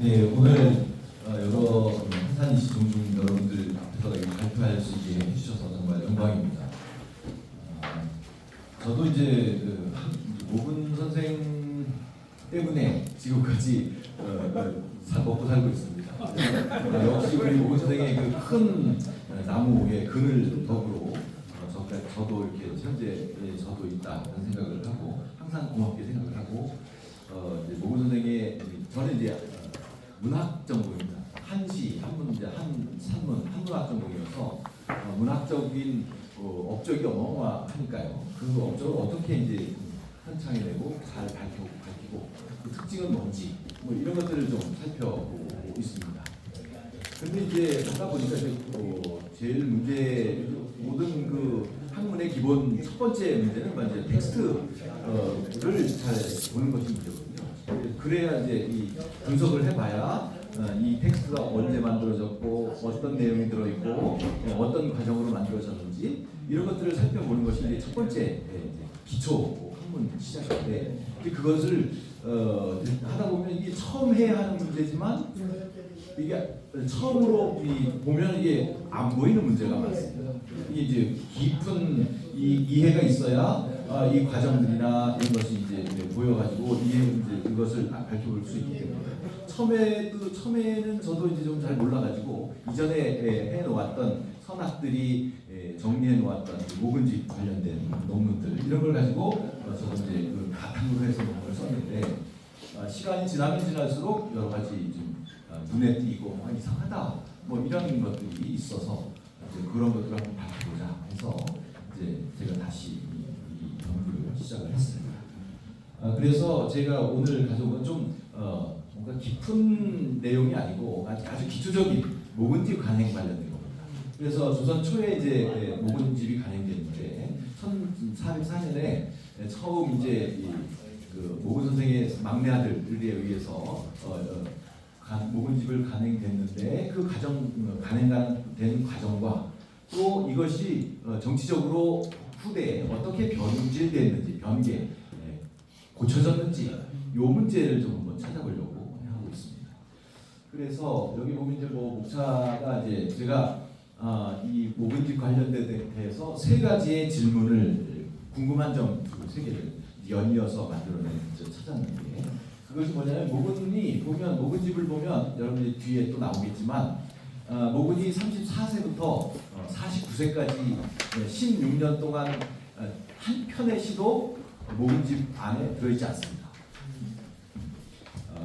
네, 오늘 여러 한산이시 종중 여러분들 앞에서 발표할 수 있게 해주셔서 정말 영광입니다. 저도 이제 모근 선생 때문에 지금까지 먹고 살고 있습니다. 역시 우리 모근 선생의 그 큰 나무의 근을 덕으로 저도 이렇게 현재 저도 있다는 생각을 하고 항상 고맙게 생각을 하고 이제 모근 선생의 저는 이제 문학 전공입니다. 한시, 한문 이제 산문, 한문학 전공이어서 문학적인 업적이 어마어마하니까요. 그 업적을 어떻게 이제 현창해내고 잘 밝히고 그 특징은 뭔지 뭐 이런 것들을 좀 살펴보고 있습니다. 근데 이제 하다 보니까 제일 모든 그 학문의 기본 첫 번째 문제는 이제 텍스트를 잘 보는 것이 문제거든요. 그래야 이제 이 분석을 해봐야 이 텍스트가 언제 만들어졌고 어떤 내용이 들어있고 어떤 과정으로 만들어졌는지 이런 것들을 살펴보는 것이 이제 첫 번째 기초 학문 시작인데 그것을 하다 보면 이게 처음 해야 하는 문제지만 이게 처음으로 보면 이게 안 보이는 문제가 많습니다. 이게 이제 깊은 이해가 있어야 이 과정들이나 이런 것이 이제 보여가지고 이것을 밝혀볼 수 있기 때문에 처음에는 저도 이제 좀 잘 몰라가지고 이전에 해놓았던 선학들이 정리해 놓았던 모근집 관련된 논문들 이런 걸 가지고 저도 이제 그 바탕으로 해서 논문을 썼는데 시간이 지나면 지날수록 여러 가지 좀 눈에 띄고 이상하다 뭐 이런 것들이 있어서 이제 그런 것들을 한번 밝혀보자 해서 이제 제가 다시 이 연구를 시작을 했습니다. 그래서 제가 오늘 가져온 건 좀 뭔가 깊은 내용이 아니고 아주 기초적인 모근집 간행 관련된 겁니다. 그래서 조선 초에 이제 모근집이 간행됐는데 1404년에 처음 이제 그 모근 선생의 막내 아들에 의해서 모근집을 간행됐는데 그 간행된 과정과 또 이것이 정치적으로 후대에 어떻게 변질됐는지 고쳐졌는지 이 문제를 좀 한번 찾아보려고 하고 있습니다. 그래서 여기 보면 이제 목차가 이제 제가 이 모근집 관련돼서 세 가지의 질문을 궁금한 점 세 개를 연이어서 만들어낸 찾았는데 그것이 뭐냐면 모근집을 보면 여러분들 뒤에 또 나오겠지만 모근이 34세부터 49세까지 16년 동안 한 편의 시도 모근집 안에 들어있지 않습니다.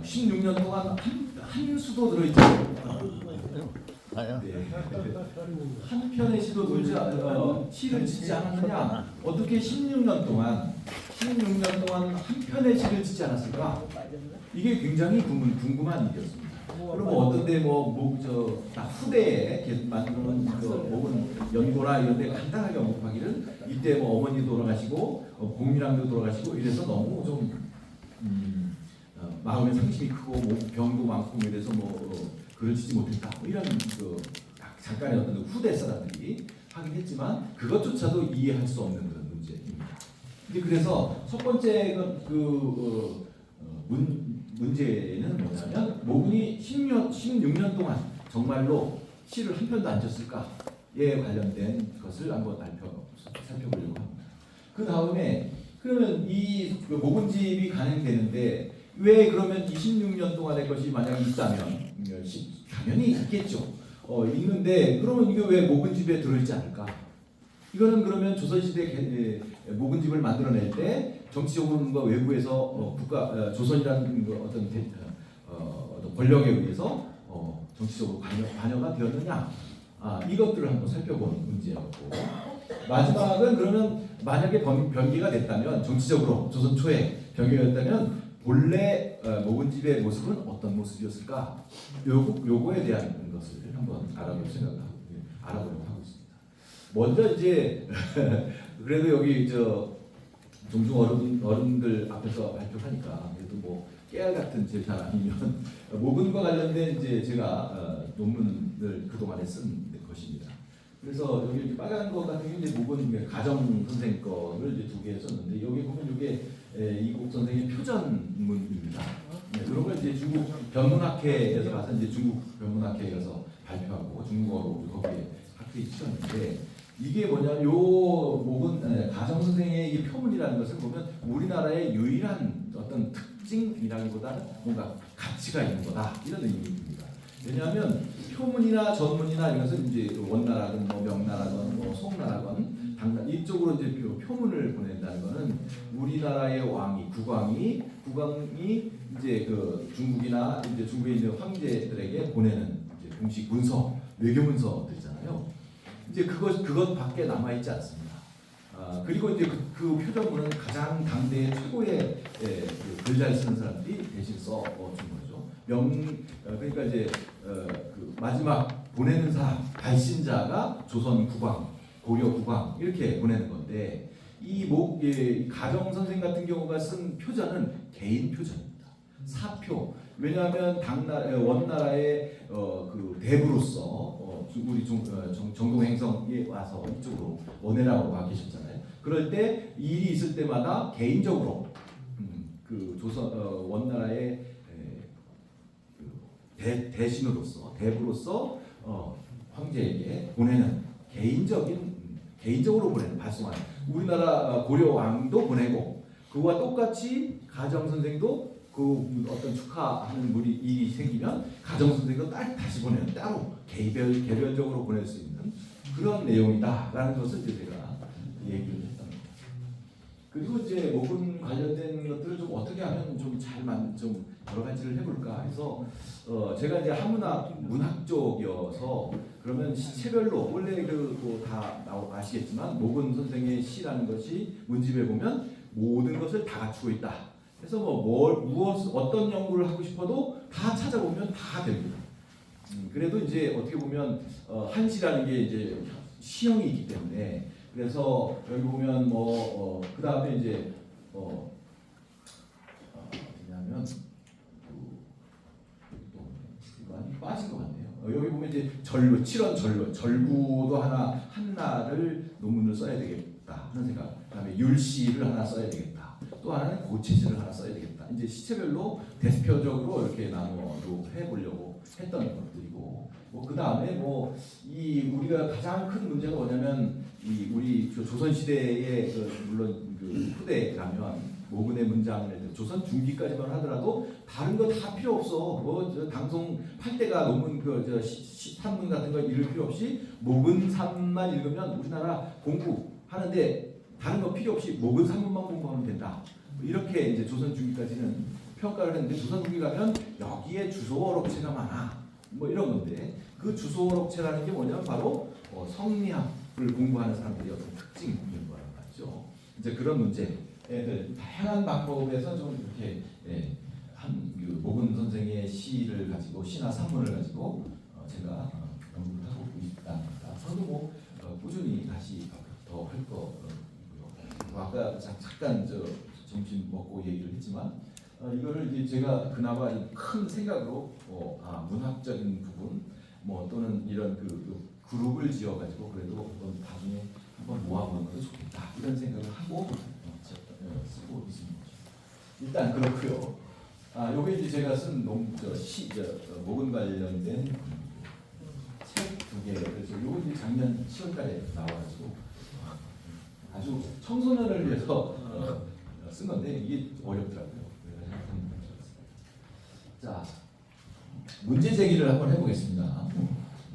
16년 동안 한 수도 들어있지 않습니다. 네. 한 편의 시도 시를 짓지 않았느냐? 어떻게 16년 동안 한 편의 시를 짓지 않았을까? 이게 굉장히 궁금한 일이었습니다. 그리고 어떤 데 후대에 만들어놓은 모근 연고나 이런 데 간단하게 언급하기를 이때 어머니 돌아가시고 공밀왕도 돌아가시고 이래서 너무 좀 마음의 상심이 크고 병도 많고 이래서 글을 쓰지 못했다 이런 잠깐의 어떤 후대 사람들이 하긴 했지만 그것조차도 이해할 수 없는 그런 문제입니다. 그래서 첫 번째 문제는 뭐냐면 모근이 16년 동안 정말로 시를 한 편도 안 졌을까에 관련된 것을 한번 살펴보려고 합니다. 그 다음에 그러면 이 모근집이 간행되는데 왜 그러면 26년 동안의 것이 만약에 있다면 당연히 있겠죠. 있는데 그러면 이게 왜 모근집에 들어있지 않을까? 이거는 그러면 조선시대 모근집을 만들어낼 때 정치적으로 뭔가 외부에서 조선이라는 어떤 권력에 의해서 정치적으로 관여가 되었느냐? 이것들을 한번 살펴보는 문제였고 마지막은 그러면 만약에 변개가 됐다면 정치적으로 조선 초에 변개가 됐다면 본래 모근집의 모습은 어떤 모습이었을까? 요거에 대한 것을 한번 알아보려고 하고 있습니다. 먼저 이제 그래도 여기 종중 어른들 앞에서 발표하니까 그래도 깨알 같은 제사 아니면 모근과 관련된 이제 제가 논문을 그동안에 쓴 것입니다. 그래서 여기 빨간 것 같은 게 이제 모근 가정 선생 거를 이제 2개 썼는데 여기 보면 이게 이국 선생의 표전문입니다. 그런 걸 이제 중국 변문학회에서 가서 이제 중국 변문학회에 가서 발표하고 중국어로 거기에 학회에 치렀는데 이게 뭐냐 요 목은 가정 선생의 이 표문이라는 것을 보면 우리나라의 유일한 어떤 특징이라기보다는 뭔가 가치가 있는 거다 이런 의미입니다. 왜냐하면 표문이나 전문이나 이런 것은 이제 원나라든 뭐 명나라든 뭐 송나라든 당나 이쪽으로 이제 표문을 보낸다는 것은 우리나라의 왕이 국왕이 이제 그 중국이나 이제 중국에 있는 황제들에게 보내는 이제 공식 문서 외교 문서들이잖아요. 이제 그것밖에 남아 있지 않습니다. 그리고 이제 그 표정문은 가장 당대의 최고의 글 잘 쓰는 사람들이 대신 써준 거죠. 그러니까 이제 그 마지막 보내는 사람 발신자가 조선 국왕, 고려 국왕 이렇게 보내는 건데 이 가정 선생 같은 경우가 쓴 표전은 개인 표전입니다. 사표. 왜냐하면 원나라의 그 대부로서 우리 정동행성에 와서 이쪽으로 원해라고 와 계셨잖아요. 그럴 때 일이 있을 때마다 개인적으로 그 조선 원나라의 대신으로서 대부로서 황제에게 보내는 개인적으로 보내는 발송하는 우리나라 고려 왕도 보내고 그와 똑같이 가정 선생도 그 어떤 축하하는 일이 생기면 가정 선생도 다시 보내는 따로 개별적으로 보낼 수 있는 그런 내용이다라는 것을 이제 제가 얘기를 했던 겁니다. 그리고 이제 목은 관련된 것들을 좀 어떻게 하면 좀 여러 가지를 해볼까 해서 제가 이제 한문학 문학 쪽이어서 그러면 시체별로 원래 다 아시겠지만 목은 선생의 시라는 것이 문집에 보면 모든 것을 다 갖추고 있다. 그래서 어떤 연구를 하고 싶어도 다 찾아보면 다 됩니다. 그래도 이제 어떻게 보면 한시라는 게 이제 시형이 있기 때문에 그래서 여기 보면 그 다음에 이제 어디냐면 많이 빠진 것 같네요. 여기 보면 이제 절구도 하나를 논문을 써야 되겠다 하는 생각. 그다음에 율시를 하나 써야 되겠다. 또 하나는 고치시를 하나 써야 되겠다. 이제 시체별로 대표적으로 이렇게 나눠도 해보려고 했던 것들이고, 그 다음에 우리가 가장 큰 문제가 뭐냐면 우리 조선 시대의 물론 후대라면 모근의 문장을 조선 중기까지만 하더라도 다른 거 다 필요 없어. 방송 8대가 논문 산문 같은 거 읽을 필요 없이 모근 산문만 읽으면 우리나라 공부하는데. 다른 거 필요 없이 모근 산문만 공부하면 된다. 이렇게 이제 조선 중기까지는 평가를 했는데 조선 중기 가면 여기에 주소어록체가 많아. 이런 건데 그 주소어록체라는 게 뭐냐면 바로 성리학을 공부하는 사람들이 어떤 특징인 거라는 말이죠. 이제 그런 문제들 다양한 방법에서 좀 이렇게 모근 선생의 시를 가지고 시나 산문을 가지고 제가 연구를 하고 있답니다. 저도 꾸준히 다시 더 할 거. 아까 잠깐 점심 먹고 얘기를 했지만 이거를 이제 제가 그나마 큰 생각으로 문학적인 부분 또는 이런 그룹을 지어가지고 그래도 나중에 한번 모아보는 것도 좋겠다 이런 생각을 하고 쓰고 있습니다. 일단 그렇고요. 요게 이제 제가 쓴 모근 관련된 책 2개. 그래서 요거 이제 작년 10월달에 나와가지고. 아주 청소년을 위해서 쓴 건데 이게 어렵더라고요. 자, 문제 제기를 한번 해보겠습니다.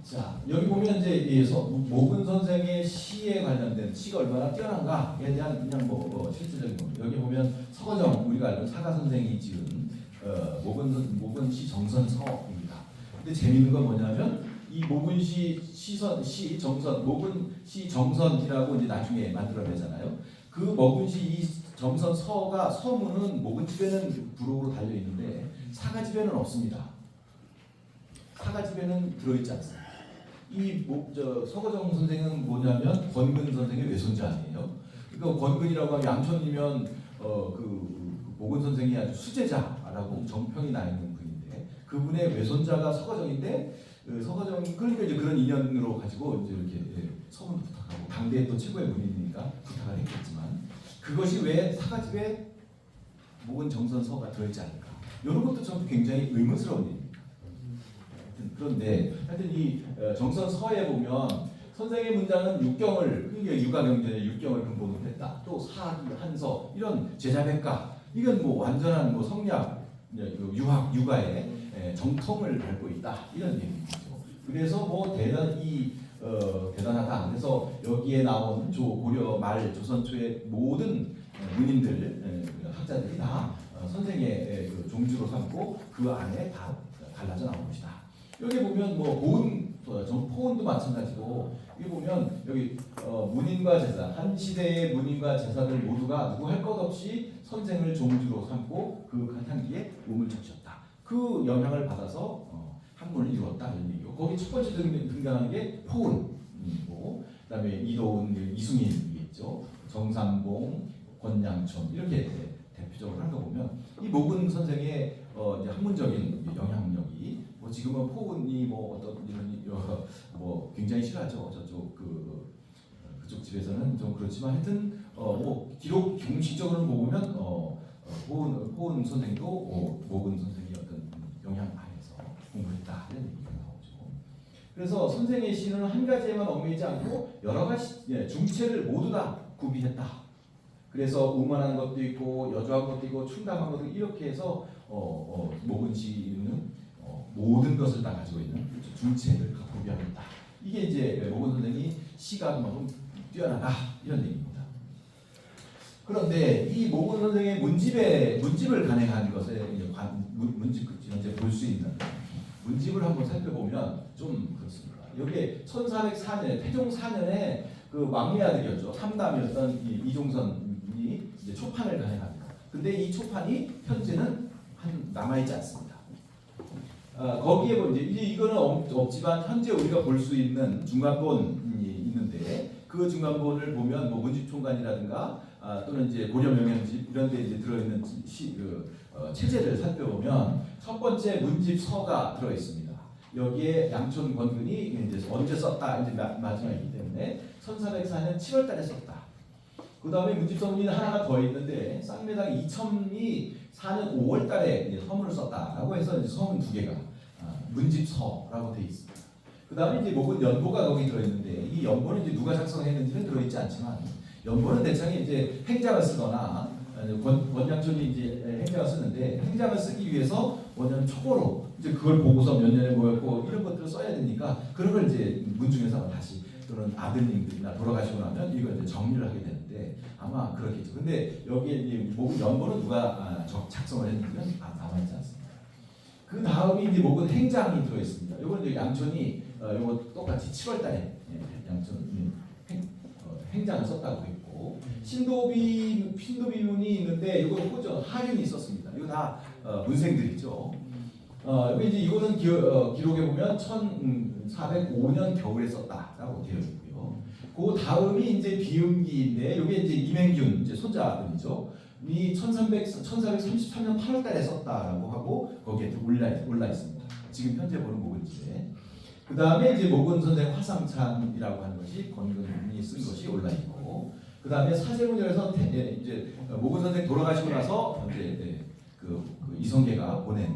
자, 여기 보면 이제 모근 선생의 시에 관련된 시가 얼마나 뛰어난가에 대한 그냥 실질적인 겁니다. 여기 보면 서거정 우리가 알고 사가 선생이 지은 모근 시 정선서입니다. 근데 재미있는 건 뭐냐면 이 모근시 정선, 모근시 정선이라고 이제 나중에 만들어내잖아요. 그 모근시 이 정선 서문은 모근집에는 부록으로 달려 있는데 사가집에는 없습니다. 사가집에는 들어있지 않습니다. 서거정 선생은 뭐냐면 권근 선생의 외손자 아니에요. 그러니까 권근이라고 하면 양천이면 모근 선생이 아주 수제자라고 정평이 나 있는 분인데 그분의 외손자가 서거정인데. 그러니까 이제 그런 인연으로 가지고 이제 이렇게 서문 부탁하고 당대의 또 최고의 문인이니까 부탁을 했겠지만 그것이 왜 사가집에 모근 정선서가 들어있지 않을까? 이런 것도 전부 굉장히 의문스러운 일입니다. 그런데 하여튼 이 정선서에 보면 선생의 문장은 육경을 그게 육아경전의 육경을 근본으로 했다. 또 사기, 한서 이런 제자백가 이건 뭐 완전한 뭐 성리학, 유학, 육아의 정통을 밟고 있다 이런 얘기죠. 그래서 뭐 대단하다. 그래서 여기에 나온 고려 말 조선 초의 모든 문인들 학자들이 다 선생의 그 종주로 삼고 그 안에 다 갈라져 나온 것이다. 여기 보면 뭐 포은도 마찬가지고 여기 보면 여기 문인과 제사 한 시대의 문인과 제사들 모두가 누구 할 것 없이 선생을 종주로 삼고 그 향기에 몸을 적셨다. 그 영향을 받아서 학문을 이루었다 이런 얘기고 거기 첫 번째 등장하는 게 포은이고 그다음에 이도운, 이승인이 있죠. 정삼봉, 권양천 이렇게 대표적으로 한 거 보면 이 모근 선생의 이제 학문적인 영향력이 뭐 지금은 포은이 뭐 어떤 이런 뭐 굉장히 싫어하죠. 저쪽 그쪽 집에서는 좀 그렇지만 하여튼 뭐 기록 공식적으로 보면 포은 선생도 모근 선생의 어떤 영향 아래서 공부했다 이런 얘기가 나오죠. 그래서 선생의 시는 한 가지에만 얽매이지 않고 여러 가지 중체를 모두 다 구비했다. 그래서 음원한 것도 있고 여조한 것도 있고 충담한 것도 이렇게 해서 모근 시는 모든 것을 다 가지고 있는 중체를 구비하고 있다. 이게 이제 모근 선생이 시가 그만큼 뛰어나다 이런 얘기입니다. 그런데 이 모근 선생의 문집을 간행한 것에 문집 현재 볼 수 있는 문집을 한번 살펴보면 좀 그렇습니다. 여기 1404년에 태종 4년에 그 막내 아들이었죠. 삼남이었던 이종선이 이제 초판을 간행합니다. 근데 이 초판이 현재는 남아있지 않습니다. 거기에 이제 이거는 없지만 현재 우리가 볼 수 있는 중간본이 있는데 그 중간본을 보면 뭐 문집총관이라든가 또는 이제 고려 명현집 이런 데 이제 들어있는 체제를 살펴보면 첫 번째 문집서가 들어 있습니다. 여기에 양촌 권근이 이제 언제 썼다 이제 마지막이기 때문에 1404년 7월달에 썼다. 그 다음에 문집서문이 하나가 더 있는데 쌍매당 이첨이 4년 5월달에 서문을 썼다라고 해서 이제 서문 두 개가 문집서라고 되어 있습니다. 그 다음에 이제 목은 연보가 거기 들어있는데 이 연보는 이제 누가 작성했는지는 들어있지 않지만 연보는 대창에 이제 행장을 쓰거나 권양촌이 이제 행장을 쓰는데 행장을 쓰기 위해서 원년 초고로 이제 그걸 보고서 몇 년에 모였고 이런 것들을 써야 되니까 그런 걸 이제 문중에서 다시 또는 아드님들이나 돌아가시고 나면 이걸 이제 정리를 하게 되는데 아마 그렇겠죠. 근데 여기에 이제 목은 연보는 누가 작성을 했는지는 남아있지 않습니다. 그 다음이 이제 목은 행장이 들어 있습니다. 이건 이제 양촌이 요거 똑같이 7월달에 양촌 행장을 썼다고 했고 신도비문이 있는데 이거 호전 하륜이 있었습니다. 이거 다 문생들이죠. 여기 이제 이거는 기록에 보면 1405년 겨울에 썼다라고 되어 있고요. 그 다음이 이제 비음기인데 이게 이제 이맹균 이제 손자분이죠. 이 1433년 8월달에 썼다라고 하고 거기에 올라 있습니다. 지금 현재 보는 목은집에. 그 다음에 이제 모근 선생 화상찬이라고 하는 것이 권근이 쓴 것이 올라 있고, 그 다음에 사세문열에서 이제 모근 선생 돌아가시고 나서 이제 그 이성계가 보낸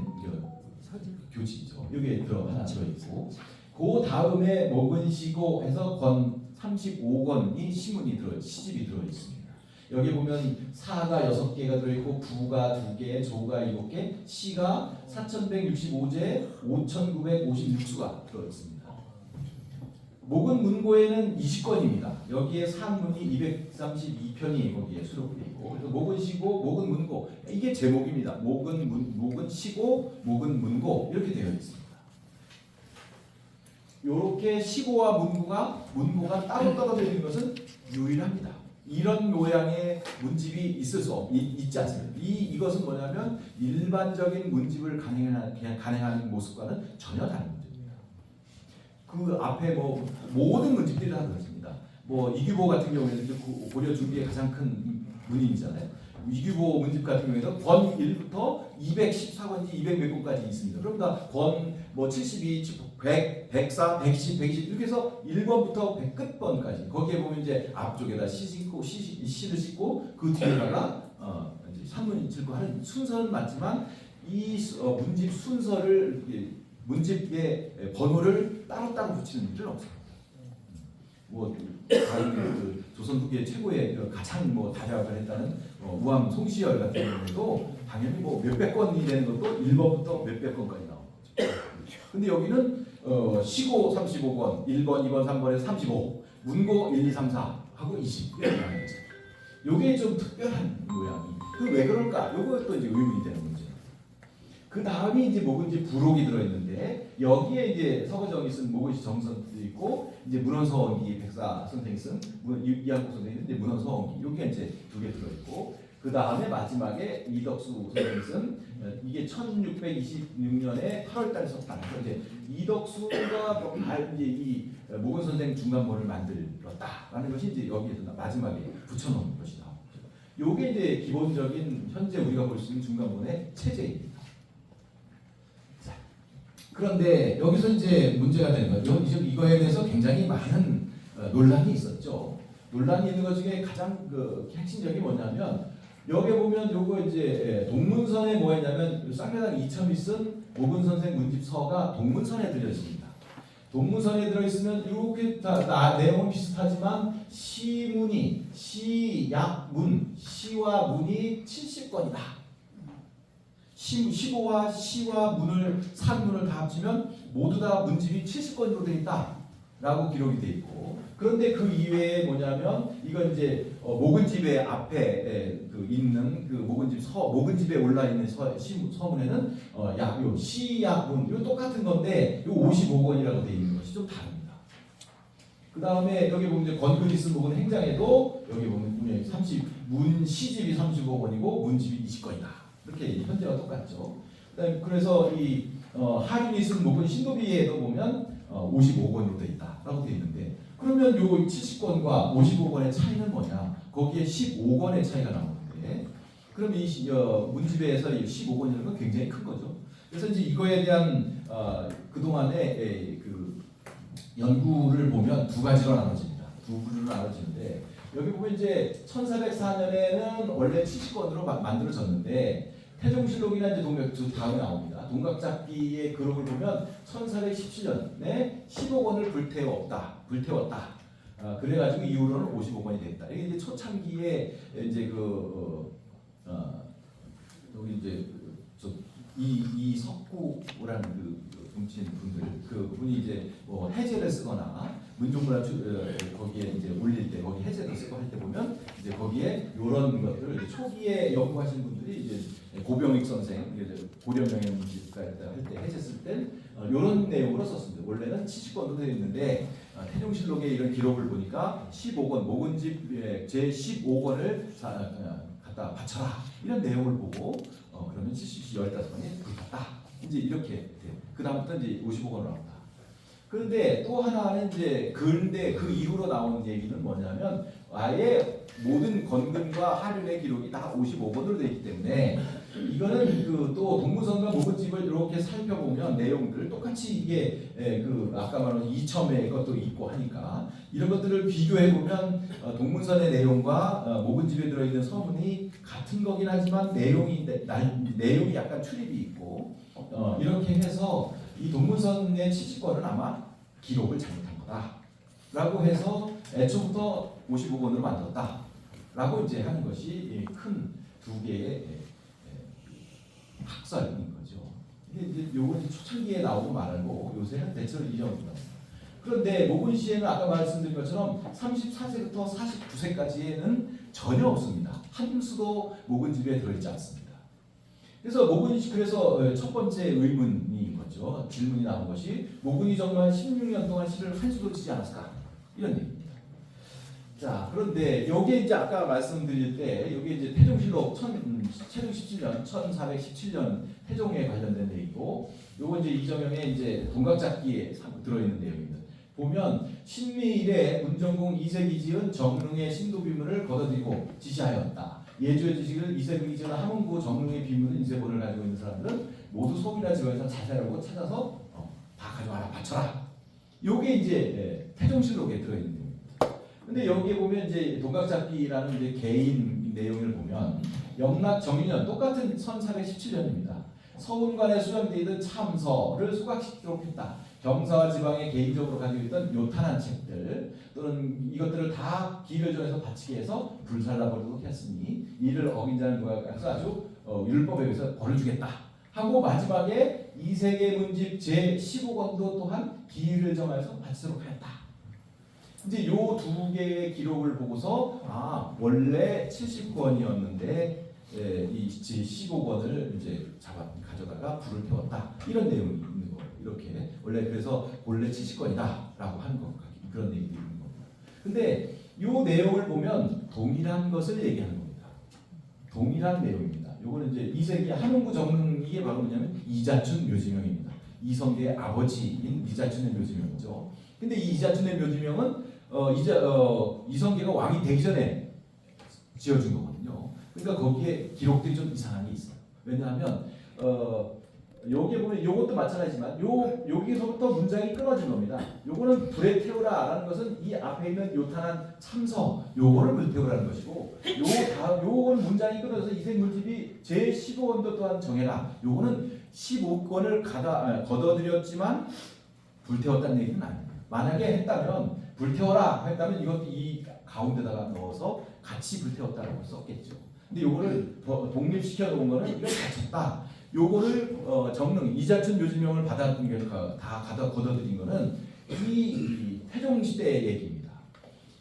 교지죠. 여기에 하나 들어 있고, 그 다음에 모근시고 해서 권 35권이 시집이 들어 있습니다. 여기 보면 사가 6개가 들어있고 부가 2개, 조가 7개, 시가 4165제 5956수가 들어있습니다. 목은 문고에는 20권입니다. 여기에 산문이 232편이 거기에 수록되어 있고, 그래서 목은 시고, 목은 문고, 이게 제목입니다. 목은 시고, 목은 문고 이렇게 되어 있습니다. 이렇게 시고와 문고가 따로 떨어져 있는 것은 유일합니다. 이런 모양의 문집이 있지 않습니다. 이것은 뭐냐면 일반적인 문집을 간행하는 모습과는 전혀 다른 문제입니다. 그 앞에 뭐 모든 문집들이 다 그렇습니다. 뭐 이규보 같은 경우에는 고려 중기의 가장 큰 문인이잖아요. 이규보 문집 같은 경우에는 권 1부터 214권지 200몇 권까지 있습니다. 그럼 다 권 뭐 72, 100, 104, 110, 120 이렇게 해서 1번부터 100 끝번까지 거기에 보면 이제 앞쪽에다 시를 싣고 그 뒤에다가 이제 산문을 싣고 하는 순서는 맞지만 이 문집 순서를 문집의 번호를 따로따로 붙이는 일은 없어요. 뭐 그 조선 후기의 최고의 가장 뭐 다작을 했다는 우암 송시열 같은 경우에도 당연히 뭐 몇백 건이 되는 것도 1번부터 몇백 건까지 나오는 거죠. 근데 여기는 시고 35권, 1번, 2번, 3번에서 35, 문고 1, 2, 3, 4 하고 20 이렇게 나와요. 요게 좀 특별한 모양이. 그 왜 그럴까? 요것도 이제 의문이 되는 문제. 그 다음이 이제 묵은지 부록이 들어있는데 여기에 이제 서거정이 쓴 묵은지 정선도 있고 이제 문헌서원기 백사 선생이 쓴 이한국 선생이 쓴 문헌서원기 여기가 이제 두 개 들어있고 그 다음에 마지막에 이덕수 선생이 쓴 이게 1626년에 8월달에 썼다는 거 이제 이덕수가 이제 이 묵은 선생 중간본을 만들었다라는 것이 이제 여기에서 마지막에 붙여놓은 것이 나옵니다. 요게 이제 기본적인 현재 우리가 볼 수 있는 중간본의 체제입니다. 그런데 여기서 이제 문제가 되는 거죠. 이거에 대해서 굉장히 많은 논란이 있었죠. 논란이 있는 것 중에 가장 그 핵심적인 뭐냐면 여기 보면 요거 이제 동문선에 뭐 했냐면 쌍계당 이첨이 쓴 묵은 선생 문집서가 동문선에 들어있습니다. 동문선에 들어있으면 이렇게 다 내용은 비슷하지만 시문이 시약문 시와 문이 70건이다. 시고와 시와 문을 산문을 다 합치면 모두 다 문집이 70건으로 되어 있다라고 기록이 되어 있고 그런데 그 이외에 뭐냐면 이건 이제 목은집의 앞에 그 있는 그 목은집에 올라 있는 서문에는 요 시약문 요 똑같은 건데 요 55권이라고 되어 있는 것이 좀 다릅니다. 그 다음에 여기 보면 이제 건근이 쓴 목은 행장에도 여기 보면 문 시집이 35권이고 문집이 20건이다. 이렇게 현재와 똑같죠. 그래서 이 하륜이 쓴 목은 신도비에도 보면 55권으로 되어 있다라고 되어 있는데 그러면 요 70권과 55권의 차이는 뭐냐? 거기에 15권의 차이가 나오는데 그러면 이 문집에서 15권이라는 건 굉장히 큰 거죠. 그래서 이제 이거에 대한 그동안의 그 연구를 보면 두 가지로 나눠집니다. 두 부류로 나눠지는데 여기 보면 이제 1404년에는 원래 70권으로 만들어졌는데 태종실록이나 이제 동맥주 다음에 나옵니다. 동각잡기의 기록을 보면 1417년에 15권을 불태웠다. 그래가지고 이후로는 55권이 됐다. 이게 이제 초창기에 이제 여기 이제 이석구라는 그 정치인 분들 그 분이 이제 뭐 해제를 쓰거나 문종문화 거기에 이제 올릴 때 거기 해제도 쓰고 할 때 보면 이제 거기에 이런 것들을 초기에 연구하신 분들이 이제 고병익 선생 고려명예문집가 할 때 해제 쓸 때 이런 내용으로 썼습니다. 원래는 70권으로 되어 있는데 태종실록에 이런 기록을 보니까 15권 목은집 제 15권을 갖다 바쳐라 이런 내용을 보고 그러면 15권이 불탔다. 이제 이렇게 돼요. 그 다음부터 이제 55권으로 나온다. 그런데 또 하나는 이제 근데 그 이후로 나온 얘기는 뭐냐면 아예 모든 건근과 하륜의 기록이 다 55권으로 되어 있기 때문에 이거는 그 또 동문선과 목은집을 이렇게 살펴보면 내용들 똑같이 이게 그 아까 말한 이첨의 것도 있고 하니까 이런 것들을 비교해 보면 동문선의 내용과 목은집에 들어있는 서문이 같은 거긴 하지만 내용이 약간 출입이 있고 이렇게 해서 이 동문선의 70권은 아마 기록을 잘못한 거다라고 해서 애초부터 55권으로 만들었다라고 이제 하는 것이 큰 두 개의 학설인 거죠. 이제 요건 초창기에 나오고 말고 요새는 대체로 잊어버립니다. 그런데 목은시에는 아까 말씀드린 것처럼 34세부터 49세까지에는 전혀 없습니다. 한 수도 목은집에 들어있지 않습니다. 그래서 그래서 첫 번째 의문인 거죠. 질문이 나온 것이 목은이 정말 16년 동안 시를 한 수도 치지 않았을까? 이런 얘기입니다. 자, 그런데 여기에 이제 아까 말씀드릴 때 여기 이제 태종실록 태종 17년 1417년 태종에 관련된 내용이고 요거 이제 이정영의 이제 동각잡기에 들어있는 내용입니다. 보면 신미일에 문정공 이색이 지은 정릉의 신도비문을 거둬들이고 지시하였다. 예주의 지식을 이색이 지은 함흥구 정릉의 비문은 인쇄본을 가지고 있는 사람들은 모두 속이나 지원에서 자세하고 찾아서 다 가져와라 바쳐라. 요게 이제 태종실록에 들어있는 내용입니다. 근데 여기에 보면 이제 동각잡기라는 이제 개인 내용을 보면 영락 정인년 똑같은 1417년입니다. 서운관에 수정되어 있던 참서를 소각시키도록 했다. 경사와 지방에 개인적으로 가지고 있던 요탄한 책들 또는 이것들을 다 기를 정해서 바치게 해서 불살라버리도록 했으니 이를 어긴 자는 누가 해서 아주 율법에 의해서 벌을 주겠다 하고 마지막에 이세계 문집 제15권도 또한 기를 정해서 바치도록 하였다. 이제 요 두 개의 기록을 보고서 원래 70권이었는데 이 제15권을 이제 가져다가 불을 태웠다 이런 내용이 있는 거예요. 이렇게 원래 그래서 본래 70권이다라고 하는 거 그런 얘기가 있는 겁니다. 근데 요 내용을 보면 동일한 것을 얘기하는 겁니다. 동일한 내용입니다. 요거는 이제 이세기 한웅구 정릉 이게 바로 뭐냐면 이자춘 묘지명입니다. 이성계의 아버지인 이자춘의 묘지명이죠. 근데 이 이자춘의 묘지명은 이성계가 왕이 되기 전에 지어준 거거든요. 그러니까 거기에 기록들이 좀 이상한 게 있어요. 왜냐하면 여기 보면 요것도 마찬가지지만 여기서부터 문장이 끊어진 겁니다. 요거는 불에 태우라라는 것은 이 앞에 있는 요탄한 참서 요거를 불에 태우라는 것이고 요건 문장이 끊어져서 이색물집이 제15권도 또한 정해라. 요거는 15권을 걷어들였지만 불태웠다는 얘기는 아니에요. 만약에 했다면 불태워라 했다면 이것도 이 가운데다가 넣어서 같이 불태웠다라고 썼겠죠. 근데 요거를 독립시켜 놓은 거는 이걸 바쳤다. 요거를 정릉 이자춘 묘지명을 받았던 게 다 걷어들인 거는 이 태종 시대의 얘기입니다.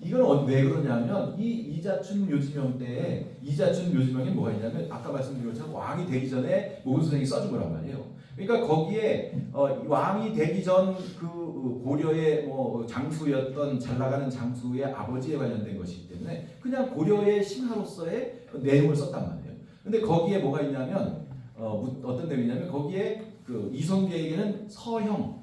이건 왜 그러냐면 이 이자춘 묘지명 때에 이자춘 묘지명에 뭐가 있냐면 아까 말씀드린 것처럼 왕이 되기 전에 모근 선생이 써준 거란 말이에요. 그러니까 거기에 왕이 되기 전 그 고려의 뭐 장수였던 잘 나가는 장수의 아버지에 관련된 것이기 때문에 그냥 고려의 신하로서의 내용을 썼단 말이에요. 근데 거기에 뭐가 있냐면 어떤 내용이냐면 거기에 그 이성계에게는 서형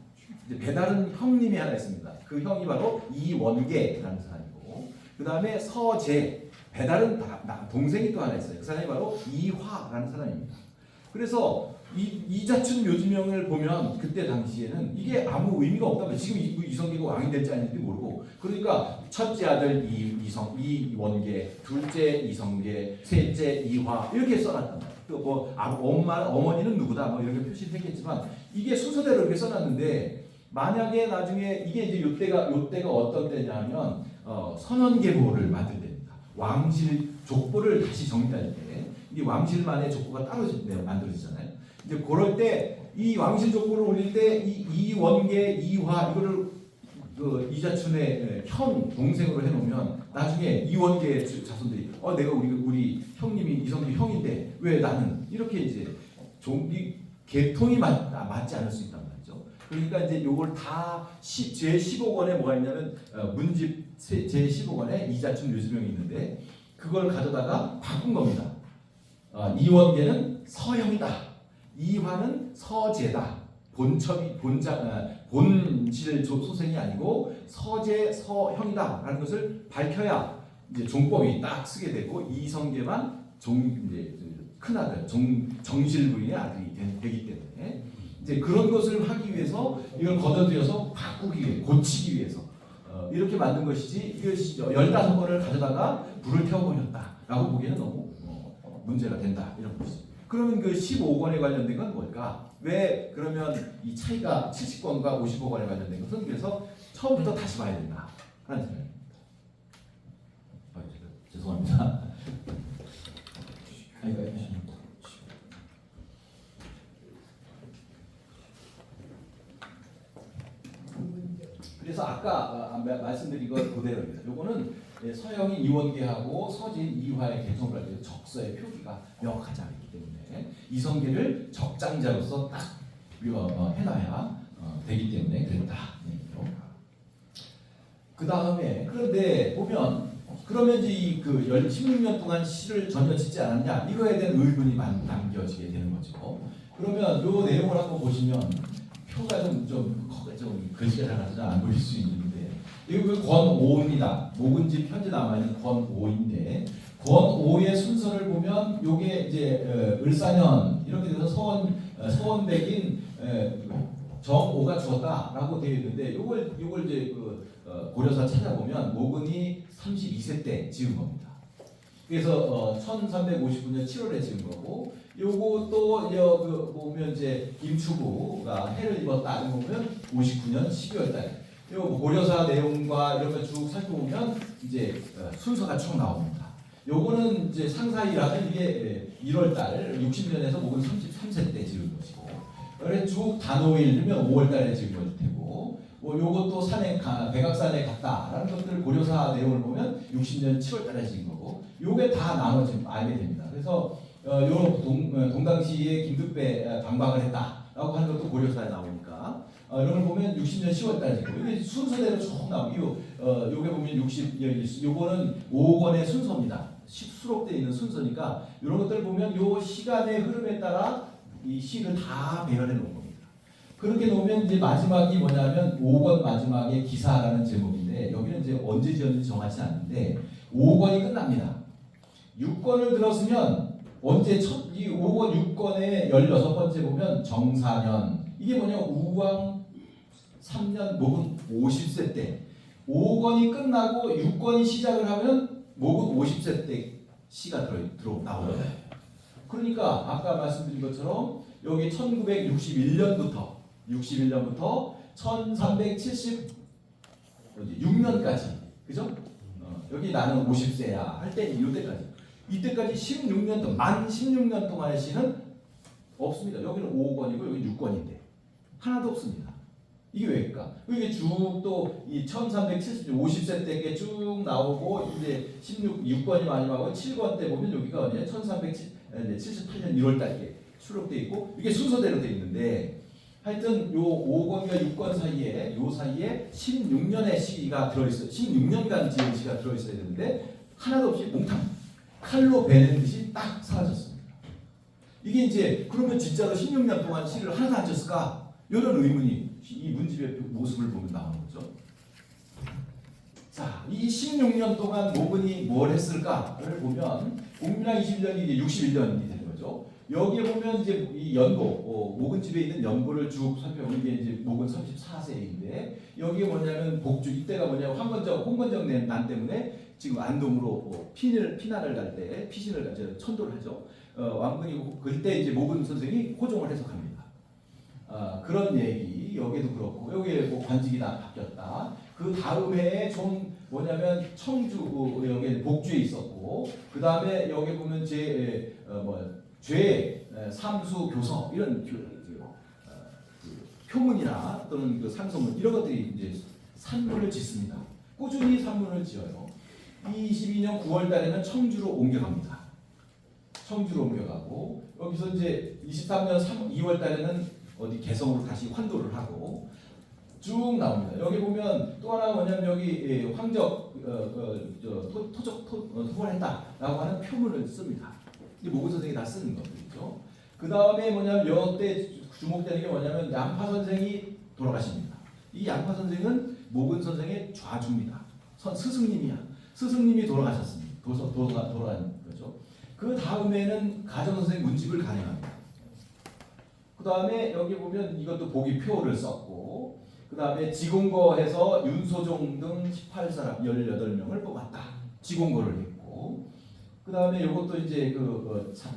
배다른 형님이 하나 있습니다. 그 형이 바로 이원계라는 사람이고 그 다음에 서재 배다른 동생이 또 하나 있어요. 그 사람이 바로 이화라는 사람입니다. 그래서 이자춘 묘지명을 보면 그때 당시에는 이게 아무 의미가 없다면 지금 이성계가 왕이 될지 아닌지 모르고 그러니까 첫째 아들 이원계, 둘째 이성계, 셋째 이화 이렇게 써놨단 말이에요. 또 뭐 어머니는 누구다 뭐 이렇게 표시했겠지만 이게 순서대로 이렇게 써놨는데 만약에 나중에 이게 이제 요때가 어떤 때냐면 선원계보를 만들 때입니다. 왕실 족보를 다시 정리할 때 이게 왕실만의 족보가 따로 만들어지잖아요. 이제 그럴 때 이 왕실 족보를 올릴 때 이원계, 이화 이거를 그 이자춘의 형 동생으로 해놓으면 나중에 이원계의 자손들이 내가 우리 형님이 이성계 형인데 왜 나는 이렇게 이제 이 계통이 맞지 않을 수 있단 말이죠. 그러니까 이제 요걸 다 제15권에 뭐가 있냐면 문집 제15권에 이자춘 묘지명이 있는데 그걸 가져다가 바꾼 겁니다. 이원계는 서형이다. 이화는 서재다. 본질 소생이 아니고 서재 서형이다라는 것을 밝혀야 이제 종법이 딱 쓰게 되고 이성계만 이제 큰 아들 정실 부인의 아들이 되기 때문에 이제 그런 것을 하기 위해서 이걸 걷어들여서 바꾸기 위해 고치기 위해서 이렇게 만든 것이지 이것이 15번을 가져다가 불을 태워버렸다라고 보기에는 너무 문제가 된다 이런 것이죠. 그러면 그 15권에 관련된 건 뭘까? 왜 그러면 이 차이가 70권과 55권에 관련된 것은 그래서 처음부터 다시 봐야 된다 하는 생각입니다. 죄송합니다. 그래서 아까 말씀드린 것 그대로입니다. 요거는 서형이 이원계하고 서진 이화의 개성을 알고 적서의 표기가 명확하지 않기 때문에 이성계를 적장자로서 딱 해놔야 되기 때문에 그랬다. 그 다음에 그런데 보면 그러면 이제 그 16년 동안 시를 전혀 짓지 않았냐 이거에 대한 의문이 남겨지게 되는 거죠. 그러면 요 내용을 한번 보시면 표가 좀 글씨가 잘 안 보일 수 있는데 이거 그 권오입니다. 묵은집 현재 남아있는 권오인데 권오의 순서를 보면 요게 이제 을사년 이렇게 돼서 서원백인 정오가 죽었다라고 되어 있는데 요걸 이제 그 고려사 찾아보면 모근이 32세 때 지은 겁니다. 그래서 1359년 7월에 지은 거고, 요거 또 그 보면 이제 김추구가 해를 입었다 이거 보면 59년 12월 달. 요 고려사 내용과 이런 거 쭉 살펴보면 이제 순서가 쭉 나옵니다. 요거는 이제 상사이라는 이게 1월 달 60년에서 목은 33세 때 지은 것이고, 그래 쭉 단오일이면 5월 달에 지은 걸 테고, 뭐 요것도 산에 백악산에 갔다라는 것들 고려사 내용을 보면 60년 7월 달에 지은 거고, 요게 다 나눠지면 알게 됩니다. 그래서 요 동당시에 김득배 방방을 했다라고 하는 것도 고려사에 나오니까 이런 걸 보면 60년 10월 달에 지고, 이게 순서대로 쭉 나오고, 요게 보면 요거는 5권의 순서입니다. 수록되어 있는 순서니까 이런 것들을 보면 요 시간의 흐름에 따라 이 시를 다 배열해 놓은 겁니다. 그렇게 놓으면 이제 마지막이 뭐냐면 5권 마지막에 기사라는 제목인데, 여기는 이제 언제 지었는지 정하지 않는데 5권이 끝납니다. 6권을 들었으면 언제 이 5권 6권의 16번째 보면 정사년, 이게 뭐냐 우왕 3년 목은 50세 때, 5권이 끝나고 6권이 시작을 하면 목은 50세 때 시가 들어 나오요. 그러니까 아까 말씀드린 것처럼 여기 1961년부터 1376년까지, 그죠? 여기 나는 50세야 할 때 이때까지 16년 동안, 만 16년 동안의 시는 없습니다. 여기는 5권이고 여기 6권인데 하나도 없습니다. 이게 왜일까? 이게 쭉 또 이 1370, 50세 때게 쭉 나오고, 이제 6권이 마지막이고 7권 때 보면 여기가 1378년 1월 달에 수록되어 있고, 이게 순서대로 되어 있는데, 하여튼 요 5권과 6권 사이에 16년의 시가 들어있어요. 16년간 지은 시가 들어있어야 되는데 하나도 없이 몽탕 칼로 베는 듯이 딱 사라졌습니다. 이게 이제 그러면 진짜로 16년 동안 시를 하나도 안 졌을까? 이런 의문이 이 문집의 모습을 보면 나오는 거죠. 자, 이 16년 동안 모근이 뭘 했을까를 보면 공민왕 21년이 이제 61년이 되는 거죠. 여기에 보면 이제 이 연고, 모근집에 있는 연고를 쭉 살펴보면 이게 이제 모근 34세인데, 여기에 뭐냐면 복주, 이때가 뭐냐면 홍건적 난 때문에 지금 안동으로 피난을 갈 때 피신을 가죠, 천도를 하죠. 왕건이 그때 이제 모근 선생이 호종을 해석합니다. 그런 얘기 여기도 그렇고, 여기에 뭐 관직이 다 바뀌었다. 그 다음에 좀 뭐냐면 청주 여기 복주에 있었고, 그 다음에 여기 보면 죄 삼수 교서 이런 표문이나 또는 그 상소문 이런 것들이 이제 산문을 짓습니다. 꾸준히 산문을 지어요. 22년 9월 달에는 청주로 옮겨갑니다. 청주로 옮겨가고, 여기서 이제 23년 2월 달에는 어디 개성으로 다시 환도를 하고 쭉 나옵니다. 여기 보면 또 하나 뭐냐면 여기 황적 토벌했다라고 하는 표문을 씁니다. 이 모근 선생이 다 쓰는 것들이죠. 그 다음에 뭐냐면 이때 주목되는 게 뭐냐면 양파 선생이 돌아가십니다. 이 양파 선생은 모근 선생의 좌주입니다. 스승님이야. 스승님이 돌아가셨습니다. 돌아간 거죠. 그 다음에는 가정 선생 문집을 간행합니다. 그 다음에 여기 보면 이것도 보기표를 썼고, 그 다음에 지공거해서 윤소종 등 18사람 18명을 뽑았다. 지공거를 했고, 그 다음에 이것도 이제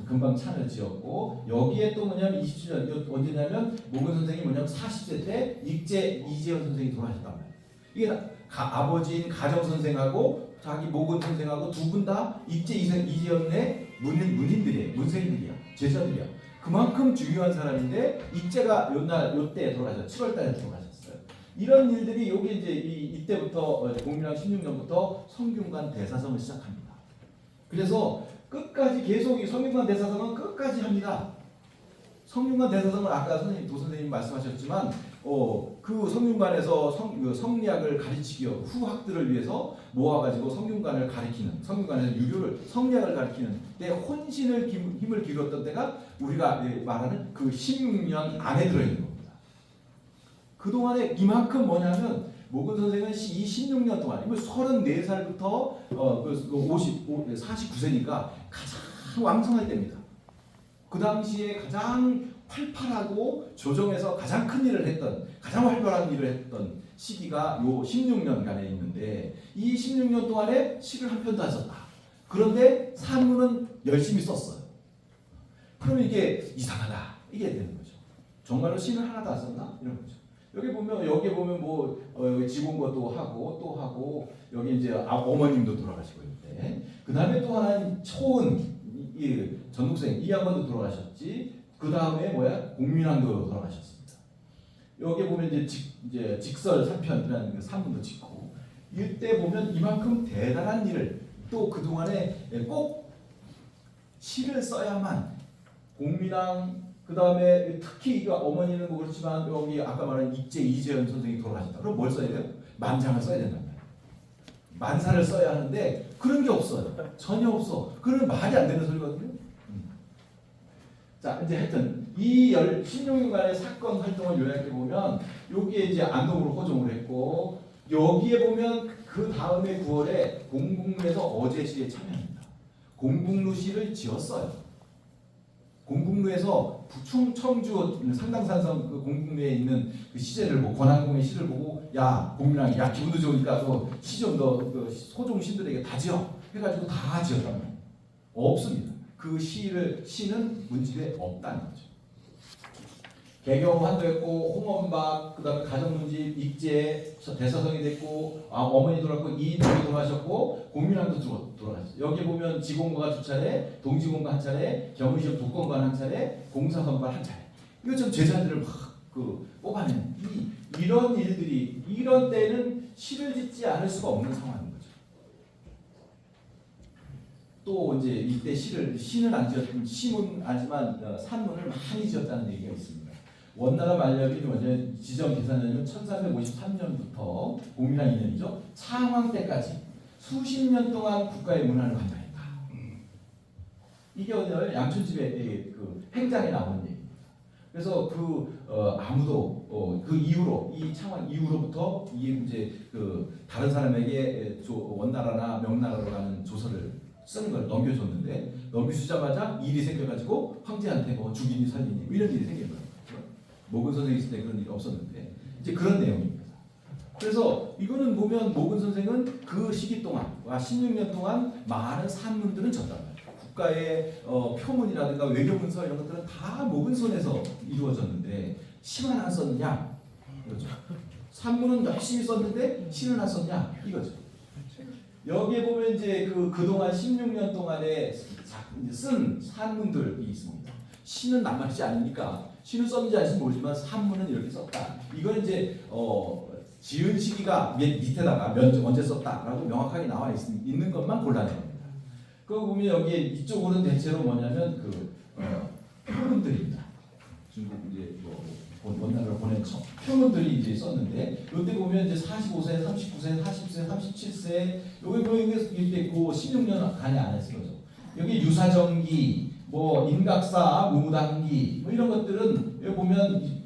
금방 찬을 지었고, 여기에 또 뭐냐면 27년 언제냐면 모근 선생이 뭐냐면 40세 때 이재현 선생이 돌아가셨단 말이에요. 이게 아버지인 가정 선생하고 자기 모근 선생하고 두 분 다 이재현의 문생들이야, 제자들이야. 그만큼 중요한 사람인데 이제가 요때 돌아가셨어요. 7월 달에 돌아가셨어요. 이런 일들이 여기 이제 이때부터 공민왕 16년부터 성균관 대사성을 시작합니다. 그래서 끝까지 계속 이 성균관 대사성은 끝까지 합니다. 성균관 대사성은 아까 도선생님 말씀하셨지만 그 성균관에서 성리학을 가르치기 후학들을 위해서 모아가지고 성균관을 가르치는, 성균관에서 유교를 성리학을 가르치는 때 혼신을 힘을 기울였던 때가 우리가 말하는 그 16년 안에 들어있는 겁니다. 그동안에 이만큼 뭐냐면 모근 선생은 이 16년 동안 34살부터 49세니까 가장 왕성할 때입니다. 그 당시에 가장 활발하고 조정에서 가장 큰 일을 했던, 가장 활발한 일을 했던 시기가 요 16년간에 있는데, 이 16년 동안에 시를 한 편도 안 썼다. 그런데 산문은 열심히 썼어요. 그러면 이게 이상하다. 이게 되는 거죠. 정말로 시는 하나도 안 썼나? 이런 거죠. 여기 보면 뭐 지공과도 하고 또 하고 여기 이제 어머님도 돌아가시고 있는데 그 다음에 또 하나는 초은 이 전국생 이 양반도 돌아가셨지. 그 다음에 뭐야 공민왕도 돌아가셨습니다. 여기 보면 이제 직설 3편이라는 그 산문도 짓고 이때 보면 이만큼 대단한 일을 또 그 동안에 꼭 시를 써야만 공민왕 그 다음에 특히 이거 어머니는 뭐 그렇지만 여기 아까 말한 이재현 선생이 돌아가셨다. 그럼 뭘 써야 돼요? 만장을 써야 된단 말이에요. 만사를 써야 하는데 그런 게 없어요. 전혀 없어. 그러면 말이 안 되는 소리거든요. 자 이제 하여튼 이 16년간의 사건 활동을 요약해 보면 여기에 이제 안동으로 호종을 했고 여기에 보면 그 다음에 9월에 공북루에서 어제시에 참여합니다. 공북루시를 지었어요. 공북루에서 청주 상당산성 그 공북루에 있는 그 시제를 보고 권한공의 시를 보고 야 공민왕이 야 기분도 좋으니까 시 좀 더 그 소종 신들에게 다 지어 해가지고 다 지었단 말이에요. 없습니다. 그 시는 문집에 없다는 거죠. 개경 환도했고 홍원박 그다음에 가정문집 익제 대사성이 됐고 어머니 돌아갔고 이인덕이 돌아가셨고 공민왕도 돌아가셨어요. 여기 보면 지공과가 2차례, 동지공과 1차례, 경의시험 독건관 1차례, 공사선관 1차례. 이거 좀 제자들을 막 뽑아내는 이런 일들이 이런 때는 시를 짓지 않을 수가 없는 상황인 거죠. 또 이제 이때 시는 안 지었던 시문 하지만 산문을 많이 지었다는 얘기가 있습니다. 원나라 만렵이 먼저 지정 계산년이면 1353년부터 공민왕 2년이죠. 창왕 때까지 수십 년 동안 국가의 문화를 관장했다. 이게 오늘 양춘집의 그 행장에 나오는 얘기입니다. 그래서 아무도 그 이후로 이 창왕 이후로부터 이제 다른 사람에게 원나라나 명나라로 가는 조서를 쓰는 걸 넘겨줬는데 넘겨주자마자 일이 생겨가지고 황제한테 뭐 죽이니 살리니 이런 일이 생긴 거예요. 모근 선생이 있을 때 그런 일이 없었는데 이제 그런 내용입니다. 그래서 이거는 보면 모근 선생은 그 시기 동안 16년 동안 많은 산문들은 졌단 말이에요. 국가의 표문이라든가 외교문서 이런 것들은 다 모근 손에서 이루어졌는데 시만 안 썼느냐 이거죠. 산문은 열심히 썼는데 시는 안 썼냐 이거죠. 여기에 보면 이제 그동안 16년 동안에 쓴 산문들이 있습니다. 시는 남아있지 않으니까 시는 썼는지 아닌지 모르지만 산문은 이렇게 썼다. 이건 이제 지은 시기가 밑에다가 언제 썼다라고 명확하게 나와 있는 것만 골라낸 겁니다. 그거 보면 여기에 이쪽으로는 대체로 뭐냐면 표문들입니다. 중국 이제 원나라로 보낸 표문들이 이제 썼는데 이때 보면 이제 45세, 39세, 40세, 37세 여기 보면 이게 16년 간에 안 했을 거죠. 여기 유사정기 뭐 인각사, 무무당기 뭐 이런 것들은 여기 보면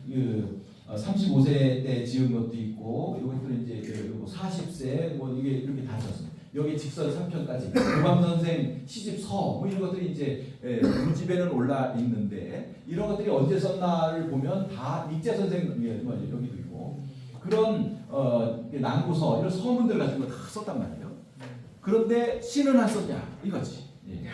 35세 때 지은 것도 있고 이것들은 이제 40세 뭐 이게 이렇게 다 졌습니다. 여기 직설 3편까지 고감 선생 시집서 뭐 이런 것들이 이제 문집에는 올라 있는데 이런 것들이 언제 썼나를 보면 다 익재 선생 여기도 있고 그런 난고서 이런 서문들 같은 거 다 썼단 말이에요. 그런데 시는 안 썼냐 이거지. 예.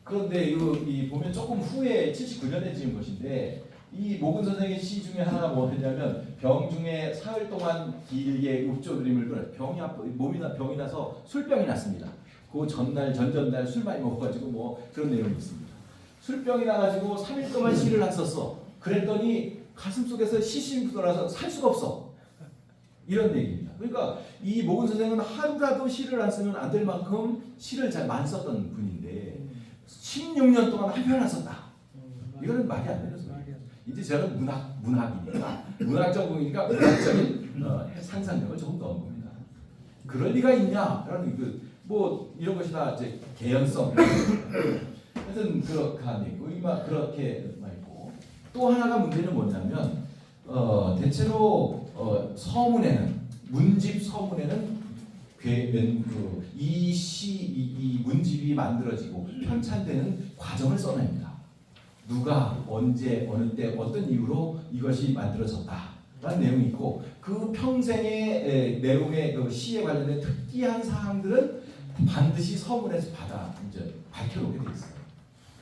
그런데 이 보면 조금 후에 79년에 지은 것인데 이 모근 선생의 시 중에 하나가 뭐냐면 병 중에 사흘 동안 길게 읍조드림을 끌어 병이 나서 술병이 났습니다. 그 전전날 술 많이 먹어가지고 뭐 그런 내용이 있습니다. 술병이 나가지고 3일 동안 시를 안 썼어. 그랬더니 가슴속에서 시심이 돋아서 살 수가 없어. 이런 얘기입니다. 그러니까 이 모근 선생은 하루라도 시를 안 쓰면 안 될 만큼 시를 잘 많이 썼던 분인데 16년 동안 한 편 안 썼다. 이거는 말이 안 되는 소리예요. 이제 제가 문학이니까 문학적 분이니까 문학적인 상상력을 조금 넣은 겁니다. 그럴 리가 있냐라는 뭐 이런 것이 다 이제 개연성. 하여튼 그렇게 말고 또 하나가 문제는 뭐냐면 대체로 서문에는 문집 서문에는 이 문집이 만들어지고 편찬되는 과정을 써냅니다. 누가 언제 어느 때 어떤 이유로 이것이 만들어졌다라는 내용이 있고 그 평생의 내용의 시에 관련된 특이한 사항들은 반드시 서문에서 받아 이제 밝혀놓게 돼 있어요.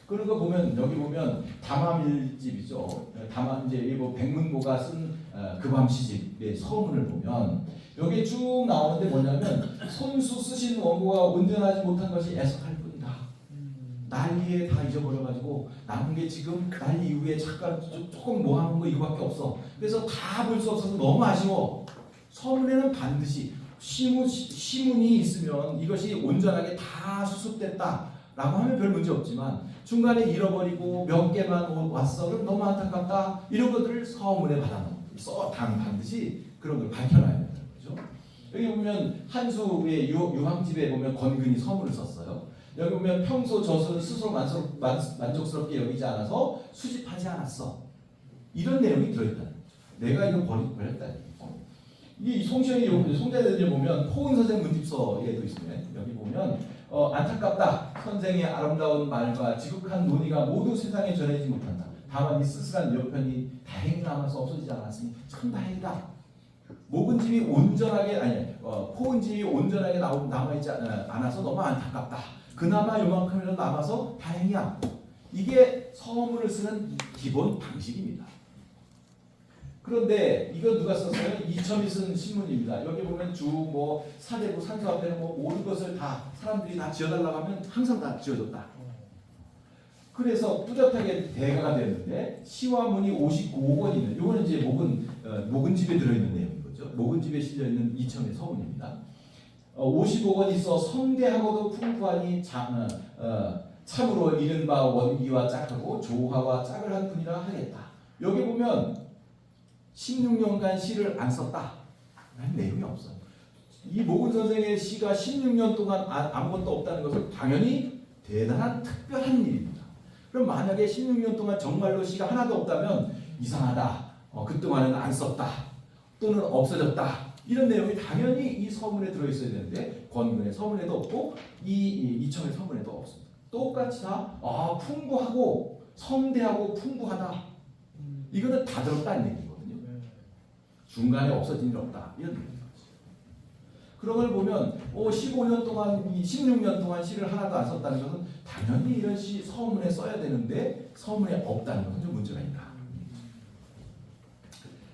그런 거 보면 여기 보면 담화밀집이죠. 담화 이제 이거 백문고가 쓴 금암시집의 서문을 보면 여기 쭉 나오는데 뭐냐면 손수 쓰신 원고가 온전하지 못한 것이 애석할 뿐이다. 난리에 다 잊어버려가지고 남은 게 지금 난리 이후에 잠깐 조금 모아놓은 거 이거밖에 없어. 그래서 다 볼 수 없어서 너무 아쉬워. 서문에는 반드시 시문이 있으면 이것이 온전하게 다 수습됐다 라고 하면 별 문제 없지만 중간에 잃어버리고 몇 개만 왔어 그럼 너무 안타깝다 이런 것들을 서문에 받아놓고 반드시 그런 걸 밝혀놔야 된다는 거죠. 여기 보면 한수의 유황집에 보면 권근이 서문을 썼어요. 여기 보면 평소 저술은 스스로 만족스럽게 여기지 않아서 수집하지 않았어. 이런 내용이 들어있다. 내가 이거 버렸다. 이 송시영이 송자대전에 보면 포은 선생 문집서에도 있습니다. 여기 보면 안타깝다. 선생의 아름다운 말과 지극한 논의가 모두 세상에 전해지지 못한다. 다만 이 쓸쓸한 여편이 다행히 남아서 없어지지 않았으니 참 다행이다. 목은집이 온전하게 포은집이 온전하게 남아있지 않아서 너무 안타깝다. 그나마 요만큼이라도 남아서 다행이야. 이게 서문을 쓰는 기본 방식입니다. 그런데 이거 누가 썼어요? 이첨이 쓴 신문입니다. 여기 보면 사대부 산수 앞에는 모든 것을 다 사람들이 다 지어달라고 하면 항상 다 지어줬다. 그래서 뚜렷하게 대가가 됐는데 시와 문이 55권 있는 이거는 이제 목은집에 들어있는 내용인 거죠. 목은집에 실려 있는 이첨의 서문입니다. 55권 있어 성대하고도 풍부하니 참으로 이른바 원기와 짝하고 조화와 짝을 한 분이라 하겠다. 여기 보면 16년간 시를 안 썼다 라는 내용이 없어요. 이 모근 선생의 시가 16년 동안 아무것도 없다는 것은 당연히 대단한 특별한 일입니다. 그럼 만약에 16년 동안 정말로 시가 하나도 없다면 이상하다. 그동안은 안 썼다. 또는 없어졌다. 이런 내용이 당연히 이 서문에 들어있어야 되는데 권근의 서문에도 없고 이첨의 서문에도 없습니다. 똑같이 다 풍부하고 성대하고 풍부하다. 이거는 다 들었다는 얘기거든요. 중간에 없어진 일 없다. 이런 얘기죠. 그런 걸 보면 15년 동안 16년 동안 시를 하나도 안 썼다는 것은 당연히 이런 시 서문에 써야 되는데 서문에 없다는 것은 좀 문제가 있다.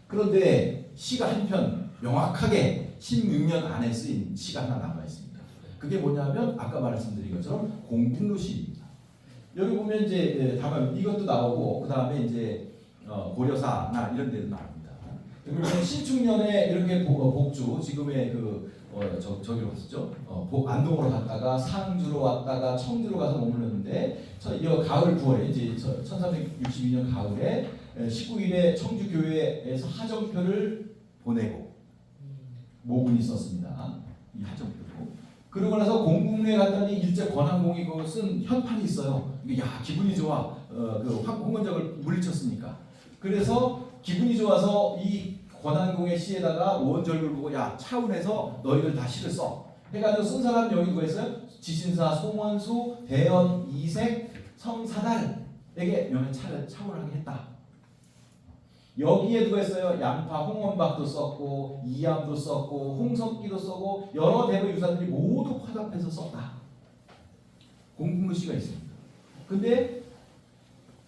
그런데 시가 한편 명확하게 16년 안에 쓰인 시가 하나 남아 있습니다. 그게 뭐냐면 아까 말씀드린 것처럼 공국루시입니다. 여기 보면 이제 다만 이것도 나오고 그 다음에 이제 고려사나 이런 데도 나옵니다. 여기 보면 신축년에 이렇게 복주 지금의 저기로 갔었죠. 안동으로 갔다가 상주로 왔다가 청주로 가서 머물렀는데 이 가을 9월에 이제 1362년 가을에 19일에 청주 교회에서 하정표를 보내고 모군이 썼습니다. 이 하정표도. 그러고 나서 공국루에 갔더니 일제 권한공이 쓴 현판이 있어요. 야 기분이 좋아. 홍원적을 물리쳤으니까. 그래서 기분이 좋아서 이 권한공의 시에다가 오원절을 보고 야 차운에서 너희들 다 시를 써. 해가지고 쓴 사람 여기 누가 있어요? 지신사, 송원수, 대연, 이색, 성사달에게 명예 차운하게 했다. 여기에 누가 있어요? 양파, 홍원박도 썼고 이암도 썼고 홍석기도 썼고 여러 대거 유사들이 모두 화답해서 썼다. 공국루시가 있습니다. 근데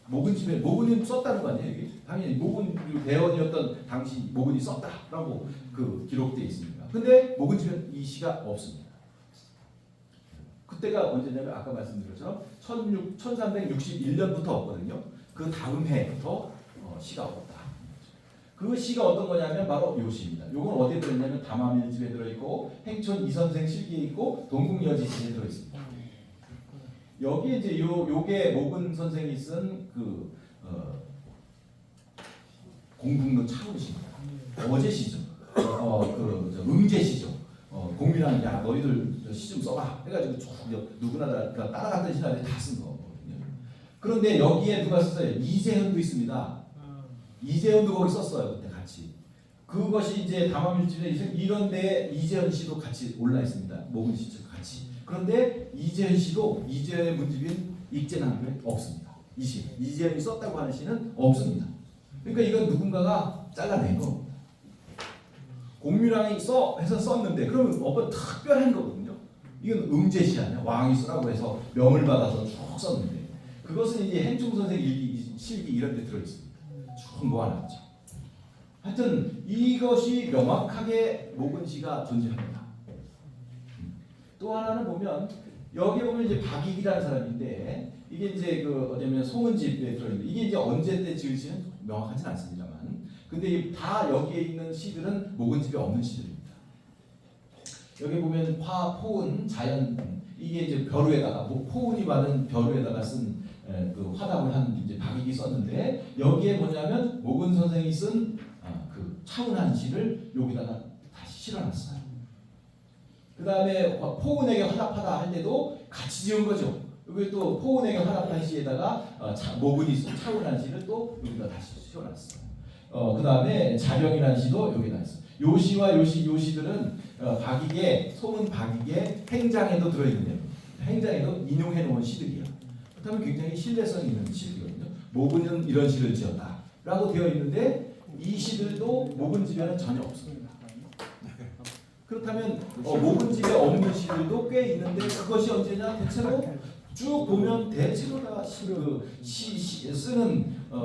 모근이 썼다는 거 아니에요? 당연히 모근 대원이었던 당시 모근이 썼다라고 기록되어 있습니다. 근데 모근집엔 이 시가 없습니다. 그때가 언제냐면 아까 말씀드린 것처럼 1361년부터 없거든요. 그 다음 해부터 시가 없다. 그 시가 어떤 거냐면 바로 요 시입니다. 요건 어디에 들어있냐면 담화밀집에 들어있고 행촌 이선생 실기에 있고 동국여지시에 들어있습니다. 여기 이제 요게 모근 선생이 쓴 공국루 차운시입니다. 어제시죠. 응제시죠. 공민왕이 야 너희들 시 좀 써봐 해가지고 누구나 따라갔던 신하들이 다 쓴 거거든요. 그런데 여기에 누가 썼어요? 이재현도 있습니다. 이재현도 거기 썼어요. 그때 같이. 그것이 이제 담화밀집에 이런데 이재현 씨도 같이 올라 있습니다. 모근 시도 같이. 그런데 이재현 씨도 이재현의 문집인 익제남교에 없습니다. 이 시 이재현이 썼다고 하는 시는 없습니다. 그러니까 이건 누군가가 잘라낸 겁니다. 공민왕이 써 해서 썼는데 그러면 어떤 특별한 거거든요. 이건 음제시 아니야. 왕이 쓰라고 해서 명을 받아서 쭉 썼는데 그것은 이제 행충 선생 일기, 실기 이런 데 들어 있습니다. 쭉 모아놨죠. 하여튼 이것이 명확하게 모근시가 존재합니다. 또 하나는 보면 여기 보면 이제 박익이라는 사람인데 이게 이제 그 어쩌면 송은집에 들어있는데 이게 이제 언제 때 지을지는 명확하진 않습니다만 근데 다 여기에 있는 시들은 모근집에 없는 시들입니다. 여기 보면 화, 포은, 자연 이게 이제 벼루에다가 포은이 받은 벼루에다가 쓴 그 화답을 한 이제 박익이 썼는데 여기에 뭐냐면 모근 선생이 쓴 그 차운한 시를 여기다가 다시 실어놨어요. 그 다음에 포은에게 화답하다 할 때도 같이 지은 거죠. 여기 또 포은에게 화답한 시에다가 모근이 쓴 차운한 시를 또 여기다 다시 실어놨어요. 그 다음에 자령이라는 시도 여기다 했어요. 요 시와 요 시들은 박익의 소문 박익의 행장에도 들어있는데요. 행장에도 인용해 놓은 시들이에요. 그렇다면 굉장히 신뢰성 있는 시들이거든요. 모근은 이런 시를 지었다라고 되어 있는데 이 시들도 모근집에는 전혀 없습니다. 그렇다면 모근집에 없는 시들도 꽤 있는데 그것이 언제냐? 대체로 쭉 보면 대체로 다 쓰는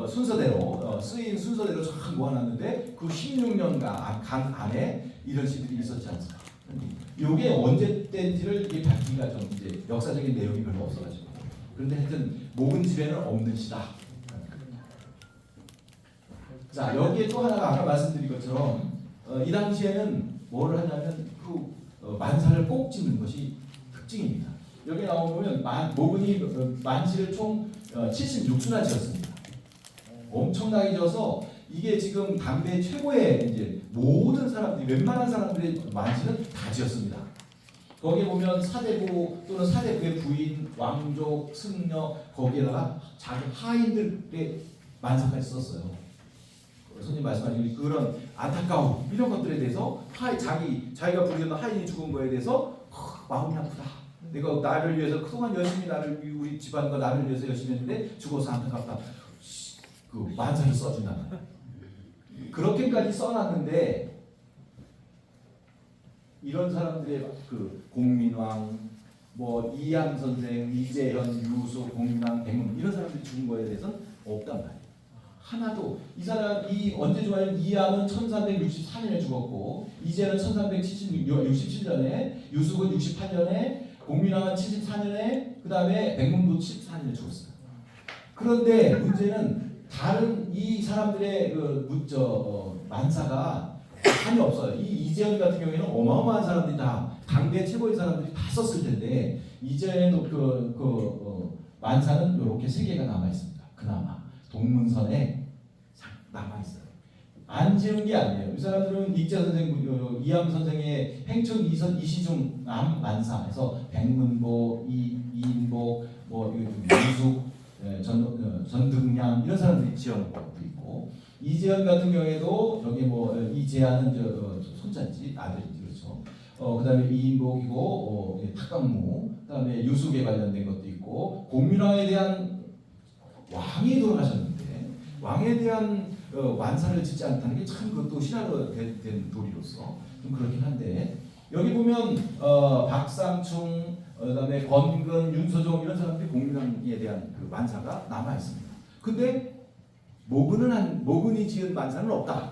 순서대로 쓰인 순서대로 쫙 모아놨는데 그 16년간 안에 이런 시들이 있었지 않습니까? 이게 언제 때인지를 이게 밝히기가 좀 이제 역사적인 내용이 별로 없어가지고 그런데 하여튼 모근집에는 없는 시다. 자 여기에 또 하나가 아까 말씀드린 것처럼 이 당시에는 뭐를 하냐면 그 만사를 꼭 짓는 것이 특징입니다. 여기 나오면 모근이 만시를 총 76수나 지었습니다. 엄청나게 지어서 이게 지금 당대 최고의 이제 모든 사람들이 웬만한 사람들의 만시는 다 지었습니다. 거기에 보면 사대부 또는 사대부의 부인, 왕족, 승려 거기에다가 자기 하인들의 만사까지 썼어요. 손님 말씀하신 그런 안타까움 이런 것들에 대해서 자기가 부리던 하인이 죽은 거에 대해서 마음이 아프다. 내가 나를 위해서 그동안 열심히 우리 집안과 나를 위해서 열심히 했는데 죽어서 안타깝다. 그 만사를 써준다. 그렇게까지 써놨는데 이런 사람들의 그 공민왕, 뭐 이암 선생, 이재현, 유소, 공민왕, 백문 이런 사람들이 죽은 거에 대해서는 없단 말이에요. 하나도 이 사람이 언제 죽었냐면 이암은 1364년에 죽었고 이재현은 1367년에 유숙은 68년에 공민왕은 74년에 그 다음에 백문도 74년에 죽었어요. 그런데 문제는 다른 이 사람들의 만사가 한이 없어요. 이 이재현 같은 경우에는 어마어마한 사람들이 다 당대 최고의 사람들이 다 썼을 텐데 이재현의 만사는 이렇게 3개가 남아 있습니다. 그나마 동문선에 남아 있어요. 안 지은 게 아니에요. 이 사람들은 익자 선생, 이암 선생의 행춘 이시중 만사에서 백문보, 이인보, 뭐 유숙, 전등량 이런 사람들이 지은 것도 있고 이재현 같은 경우에도 여기 뭐 이재현은 손자지 아들이지 그렇죠. 그다음에 이인복이고 탁강무, 그다음에 유숙에 관련된 것도 있고 공민왕에 대한 왕이 돌아가셨는데 왕에 대한 완사를 짓지 않다는 게 참 그것도 신화로 된 도리로서 좀 그렇긴 한데 여기 보면 박상충 그다음에 권근, 윤소종 이런 사람들이 공민왕에 대한 그 만사가 남아 있습니다. 근데 모근이 지은 만사는 없다.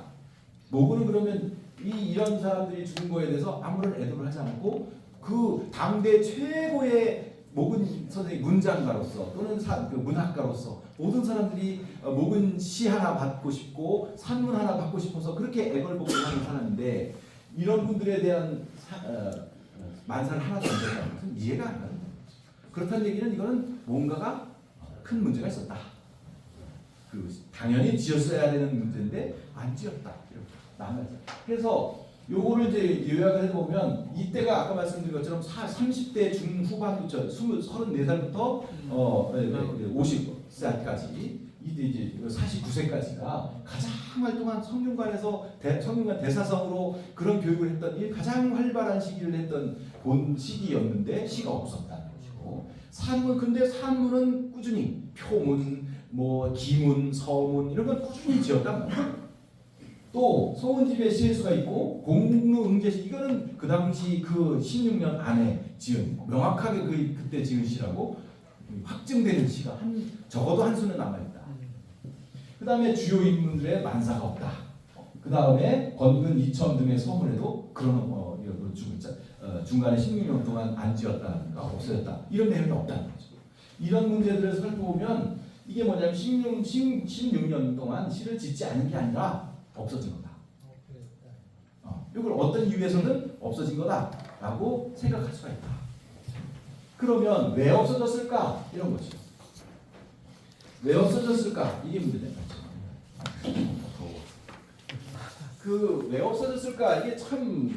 모근은 그러면 이런 사람들이 죽은 거에 대해서 아무런 애도를 하지 않고 그 당대 최고의 모근 선생님 문장가로서 또는 그 문학가로서 모든 사람들이 모근 시 하나 받고 싶고 산문 하나 받고 싶어서 그렇게 애걸복걸하는 사람인데 이런 분들에 대한 만사를 하나 던졌다는 것은 이해가 안 가는 거죠. 그렇다는 얘기는 이거는 뭔가가 큰 문제가 있었다. 당연히 지었어야 되는 문제인데 안 지었다. 이렇게 남아있어요. 그래서 요거를 이제 요약을 해보면 이때가 아까 말씀드린 것처럼 30대 중후반부터 34살부터 50살까지 이제 49세까지가 가장 활동한 성균관에서 성균관 대사성으로 그런 교육을 했던 이 가장 활발한 시기를 했던 본 시기였는데 시가 없었다는 것이고 근데 산문은 꾸준히 표문, 뭐 기문, 서문 이런 걸 꾸준히 지었단 말이에요. 또 송은집의 시해수가 있고 공릉응제시 이거는 그 당시 그 16년 안에 지은 명확하게 그때 지은 시라고 확증되는 시가 적어도 한 수는 남아있다. 그 다음에 주요 인물들의 만사가 없다. 그 다음에 건근 이천 등의 서문에도 그런 중간에 16년 동안 안 지었다가 없어졌다. 이런 내용이 없다는 거죠. 이런 문제들을 살펴보면 이게 뭐냐면 16년 동안 시를 짓지 않은 게 아니라 없어진 거다. 이걸 어떤 이유에서는 없어진 거다라고 생각할 수가 있다. 그러면 왜 없어졌을까? 이런 거죠. 왜 없어졌을까? 이게 문제된 거죠. 왜 없어졌을까? 이게 참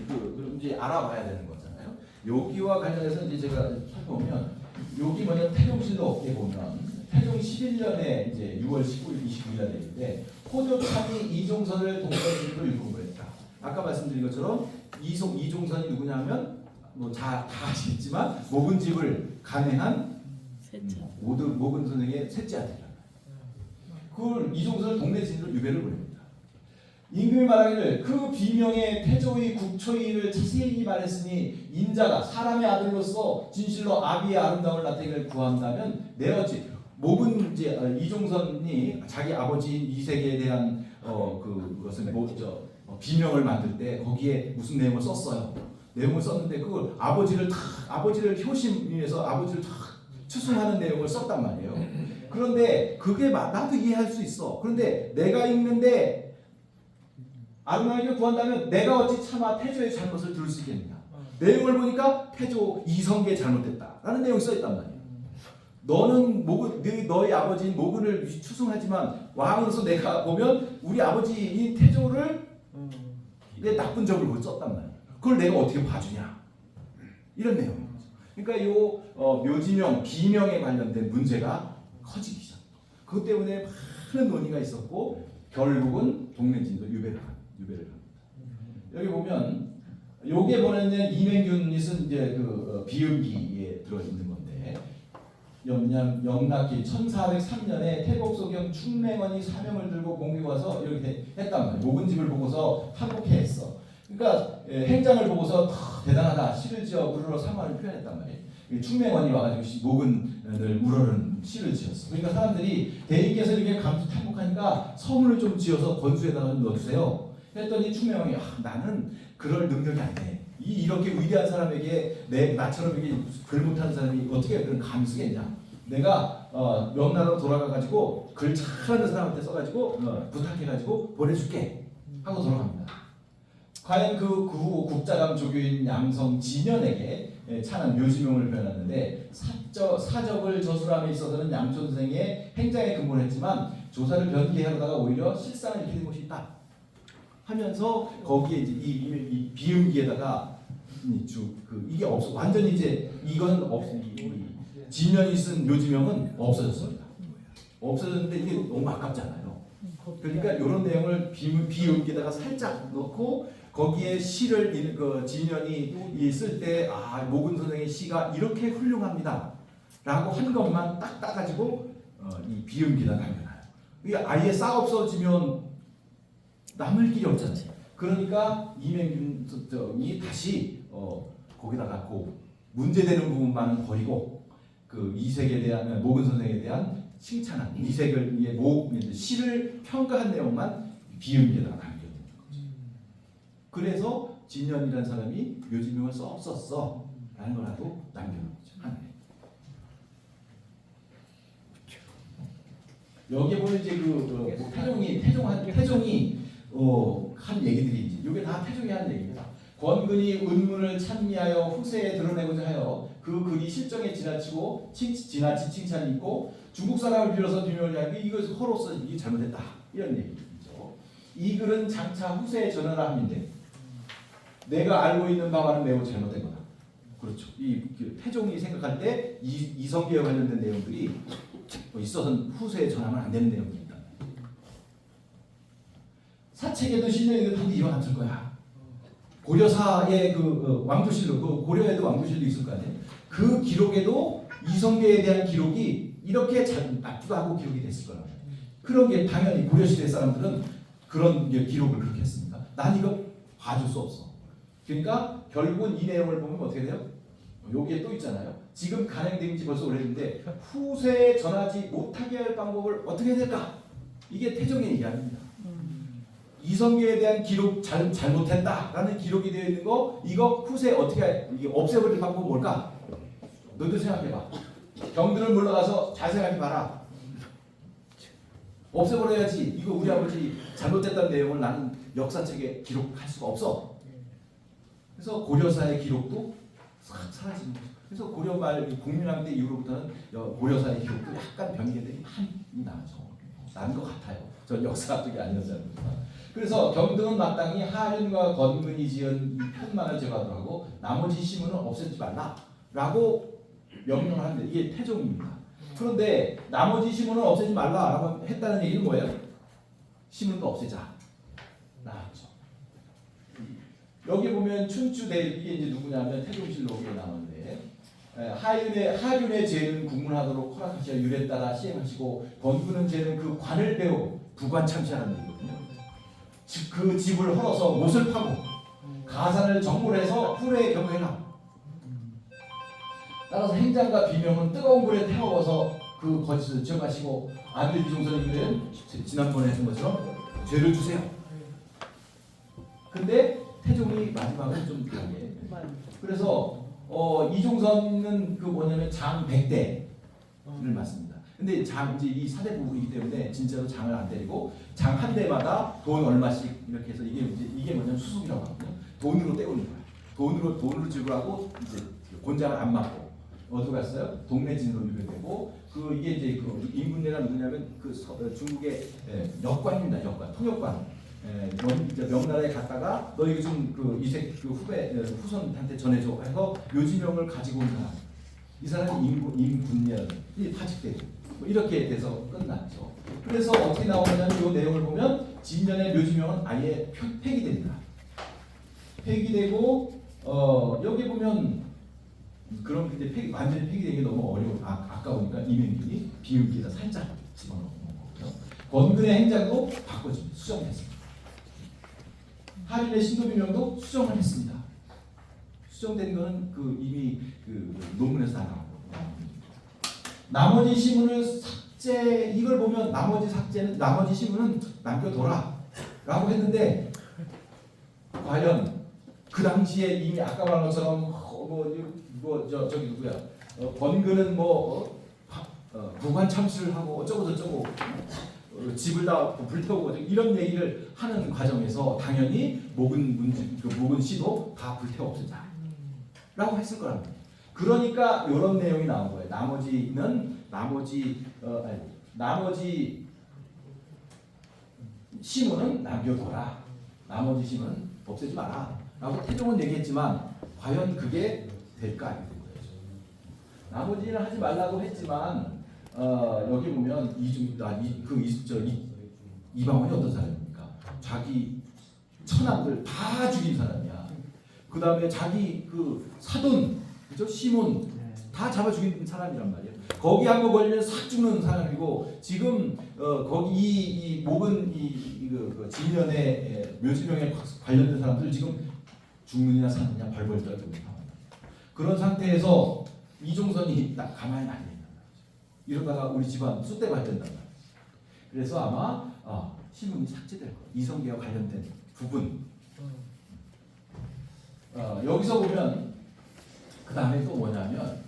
이제 알아봐야 되는 거잖아요. 여기와 관련해서 이제 제가 살펴보면 여기 뭐냐면 태종실록 업계 보면 태종 11년에 이제 6월 19일, 29일날 되는데 호조참이 이종선을 동서진으로 유봉을 했다. 아까 말씀드린 것처럼 이종선이 누구냐면 뭐 다 아시겠지만 목은집을 간행한 목은 선생의 셋째 아들이다. 그걸 이종선을 동래진으로 유배를 보냅니다. 임금이 말하기를 그 비명의 태조의 국초의를 자세히 말했으니 인자가 사람의 아들로서 진실로 아비의 아름다움을 나타내기를 구한다면 내 어찌 목은 이제 이종선이 자기 아버지 이세계에 대한 그것을 비명을 만들 때 거기에 무슨 내용을 썼어요. 내용을 썼는데 그걸 아버지를 효심 위해서 아버지를 탁 추승하는 내용을 썼단 말이에요. 그런데 그게 나도 이해할 수 있어. 그런데 내가 읽는데 아름다움을 구한다면 내가 어찌 차마 태조의 잘못을 들을 수 있겠느냐. 내용을 보니까 태조 이성계에 잘못됐다라는 내용이 써있단 말이에요. 너는 너희 아버지인 모근을 추승하지만 왕으로서 내가 보면 우리 아버지인 태조를 내 나쁜 점을 썼단 말이에요. 그걸 내가 어떻게 봐주냐. 이런 내용인 거죠. 그러니까 이 묘지명, 비명에 관련된 문제가 커지기 시작합니다. 그것 때문에 많은 논의가 있었고 결국은 동래진도 유배를 합니다. 여기 보면 요게 뭐냐면 이맹균이 쓴 이제 비음기에 들어 있는 건데 영락기 1403년에 태곡소경 충맹원이 사명을 들고 공격에 와서 이렇게 했단 말이에요. 목은집을 보고서 한국해 했어. 그러니까 행장을 보고서 대단하다 시를 지어 우러러 사과를 표현했단 말이에요. 충맹원이 와가지고 목은을 우러르는 시를 지었어. 그러니까 사람들이 대인께서 이렇게 감탄복하니까 서문을 좀 지어서 건수에다가 넣어주세요. 했더니 충명이 나는 그럴 능력이 안 돼. 이렇게 위대한 사람에게 나처럼 이게 글 못하는 사람이 어떻게 그런 감을 쓰겠냐. 내가 명나라로 돌아가가지고 글 잘하는 사람한테 써가지고 부탁해가지고 보내줄게 하고 돌아갑니다. 과연 그 후 국자감 조교인 양성 진연에게 찬한 묘지명을 표현하는데 사적을 저술함에 있어서는 양촌생의 행장에 근무를 했지만 조사를 변기하려다가 오히려 실상을 잃게 된 것이 있다. 하면서 거기에 이제 이 비음기에다가 이게 없어 완전히 이제 이건 진연이 쓴 묘지명은 없어졌습니다. 없어졌는데 이게 너무 아깝잖아요. 그러니까 이런 내용을 비음기에다가 살짝 넣고 거기에 시를 진연이 쓸 때 목은 선생의 시가 이렇게 훌륭합니다라고 한 것만 딱 따가지고 이 비음기에다 남겨놔요. 이게 아예 싹 없어지면 남을 길이 없잖아요. 그러니까 이맹균이 다시 거기다가 문제되는 부분만은 버리고 그 이색에 대한 목은 선생에 대한 칭찬한 이색을 시를 평가한 내용만 비음기에다가 남겨놓는 거죠. 그래서 진연이라는 사람이 묘지명을 썼었어라는 거라도 남겨놓은 거죠. 여기에 보면 이제 태종이 한 얘기들이 이게 다 태종이 한 얘기입니다. 권근이 은문을 찬미하여 후세에 드러내고자 하여 그 글이 실정에 지나치고 지나친 칭찬이 있고 중국 사람을 빌어서 비명을 하고 이것을 허로서 이게 잘못했다 이런 얘기죠. 이 글은 장차 후세에 전하라 함인데 내가 알고 있는 바와는 매우 잘못된 거다. 그렇죠. 이 태종이 생각할 때 이성계와 관련된 내용들이 있어서는 후세에 전하면 안 되는 내용입니다. 사책에도 실려있는 것도 이와 같을 거야. 고려사의 왕조실록, 고려에도 왕조실록이 있을 거 아니에요. 그 기록에도 이성계에 대한 기록이 이렇게 나쁘다고 기록이 됐을 거라고. 그런 게 당연히 고려시대 사람들은 그런 기록을 그렇게 했습니까? 난 이거 봐줄 수 없어. 그러니까 결국은 이 내용을 보면 어떻게 돼요? 여기에 또 있잖아요. 지금 간행된 지 벌써 오래됐는데 후세에 전하지 못하게 할 방법을 어떻게 해야 될까? 이게 태종의 얘기합니다. 이성계에 대한 기록 잘못했다라는 기록이 되어 있는 거 이거 후세에 어떻게 이게 없애버릴 방법은 뭘까? 너도 생각해봐. 경들을 물러가서 잘 생각해봐라. 없애버려야지. 이거 우리 아버지 잘못됐다는 내용을 나는 역사책에 기록할 수가 없어. 그래서 고려사의 기록도 싹 사라지는 거죠. 그래서 고려 말 공민왕 때 이후로부터는 고려사의 기록도 약간 변개들이 많이 나죠. 난 것 같아요. 전 역사학적이 아니어서. 그래서 경등은 마땅히 하륜과 건근이 지은 이 편만을 제거하도록 하고 나머지 시문은 없애지 말라라고 명령을 하는데 이게 태종입니다. 그런데 나머지 시문은 없애지 말라라고 했다는 얘기는 뭐예요? 시문도 없애자. 나왔죠. 여기 보면 춘추대립 이게 이제 누구냐면 태종실록에 나오는데 하륜의 죄는 국문하도록 허락하시어 율에 따라 시행하시고 건근은 죄는 그 관을 배우 부관참시하는 얘기거든요. 즉 그 집을 헐어서 못을 파고 가산을 정몰해서 후레에 경고해라. 따라서 행장과 비명은 뜨거운 불에 태워서 그 거짓을 지어가시고 아들 이종선에게는 지난번에 했던 것처럼 죄를 주세요. 근데 태종이 마지막은 좀 다르게. 그래서 이종선은 그 뭐냐면 장 100대를 맞습니다. 근데 장 이제 이 사대부이기 때문에 진짜로 장을 안 때리고 장 한 대마다 돈 얼마씩 이렇게 해서 이게 뭐냐면 수속이라고 하거든요. 돈으로 때우는 거야. 돈으로 지불하고 이제 곤장을 안 맞고 어디 갔어요? 동네진으로 유배되고 그 이게 이제 그 임금내가 누구냐면 그 중국의 역관입니다. 역관 통역관. 명나라에 갔다가 너 이거 좀 그 이색 그 후손한테 전해줘 해서 묘지명을 가지고 온 사람. 이 사람이 임군년이 파직되고 뭐 이렇게 돼서 끝났죠. 그래서 어떻게 나오냐면 이 내용을 보면 진년의 묘지명은 아예 폐기됩니다. 폐기되고 여기 보면 그럼 근데 완전히 폐기되기 너무 아까우니까 이명균이 비읍기에다 살짝 집어넣은 거고요. 건근의 행장도 바꿔줍니다. 수정했습니다. 하륜의 신도비명도 수정을 했습니다. 수정된 거는 이미 논문에서 다 나오고 나머지 시문을 삭제 이걸 보면 나머지 시문은 남겨둬라라고 했는데 과연 그 당시에 이미 아까 말한 것처럼 저기 누구야 건근은 부관 참수를 하고 어쩌고 저쩌고 집을 다 불태우고 이런 얘기를 하는 과정에서 당연히 목은 시도 다 불태워 없애자라고 했을 거랍니다. 그러니까 이런 내용이 나온 거예요. 나머지 시문은 남겨둬라. 나머지 시문은 없애지 마라라고 태종은 얘기했지만 과연 그게 될까 아니까 된 거예요. 나머지는 하지 말라고 했지만 여기 보면 이방원이 어떤 사람입니까? 자기 처남들 다 죽인 사람이야. 그 다음에 자기 그 사돈, 그죠? 시몬 다 잡아 죽인 사람이란 말이에요. 거기 한번 걸리면 싹 죽는 사람이고 지금 거기 이 목은 그 진년의 묘지명에 관련된 사람들 지금 죽느냐 사느냐 벌벌 떨고 있는 상황. 그런 상태에서 이종선이 딱 가만히 안 있는 거죠. 이러다가 우리 집안 쑥대가 된단 말이에요. 그래서 아마 신문이 삭제될 거예요. 이성계와 관련된 부분. 여기서 보면 그 다음에 또 뭐냐면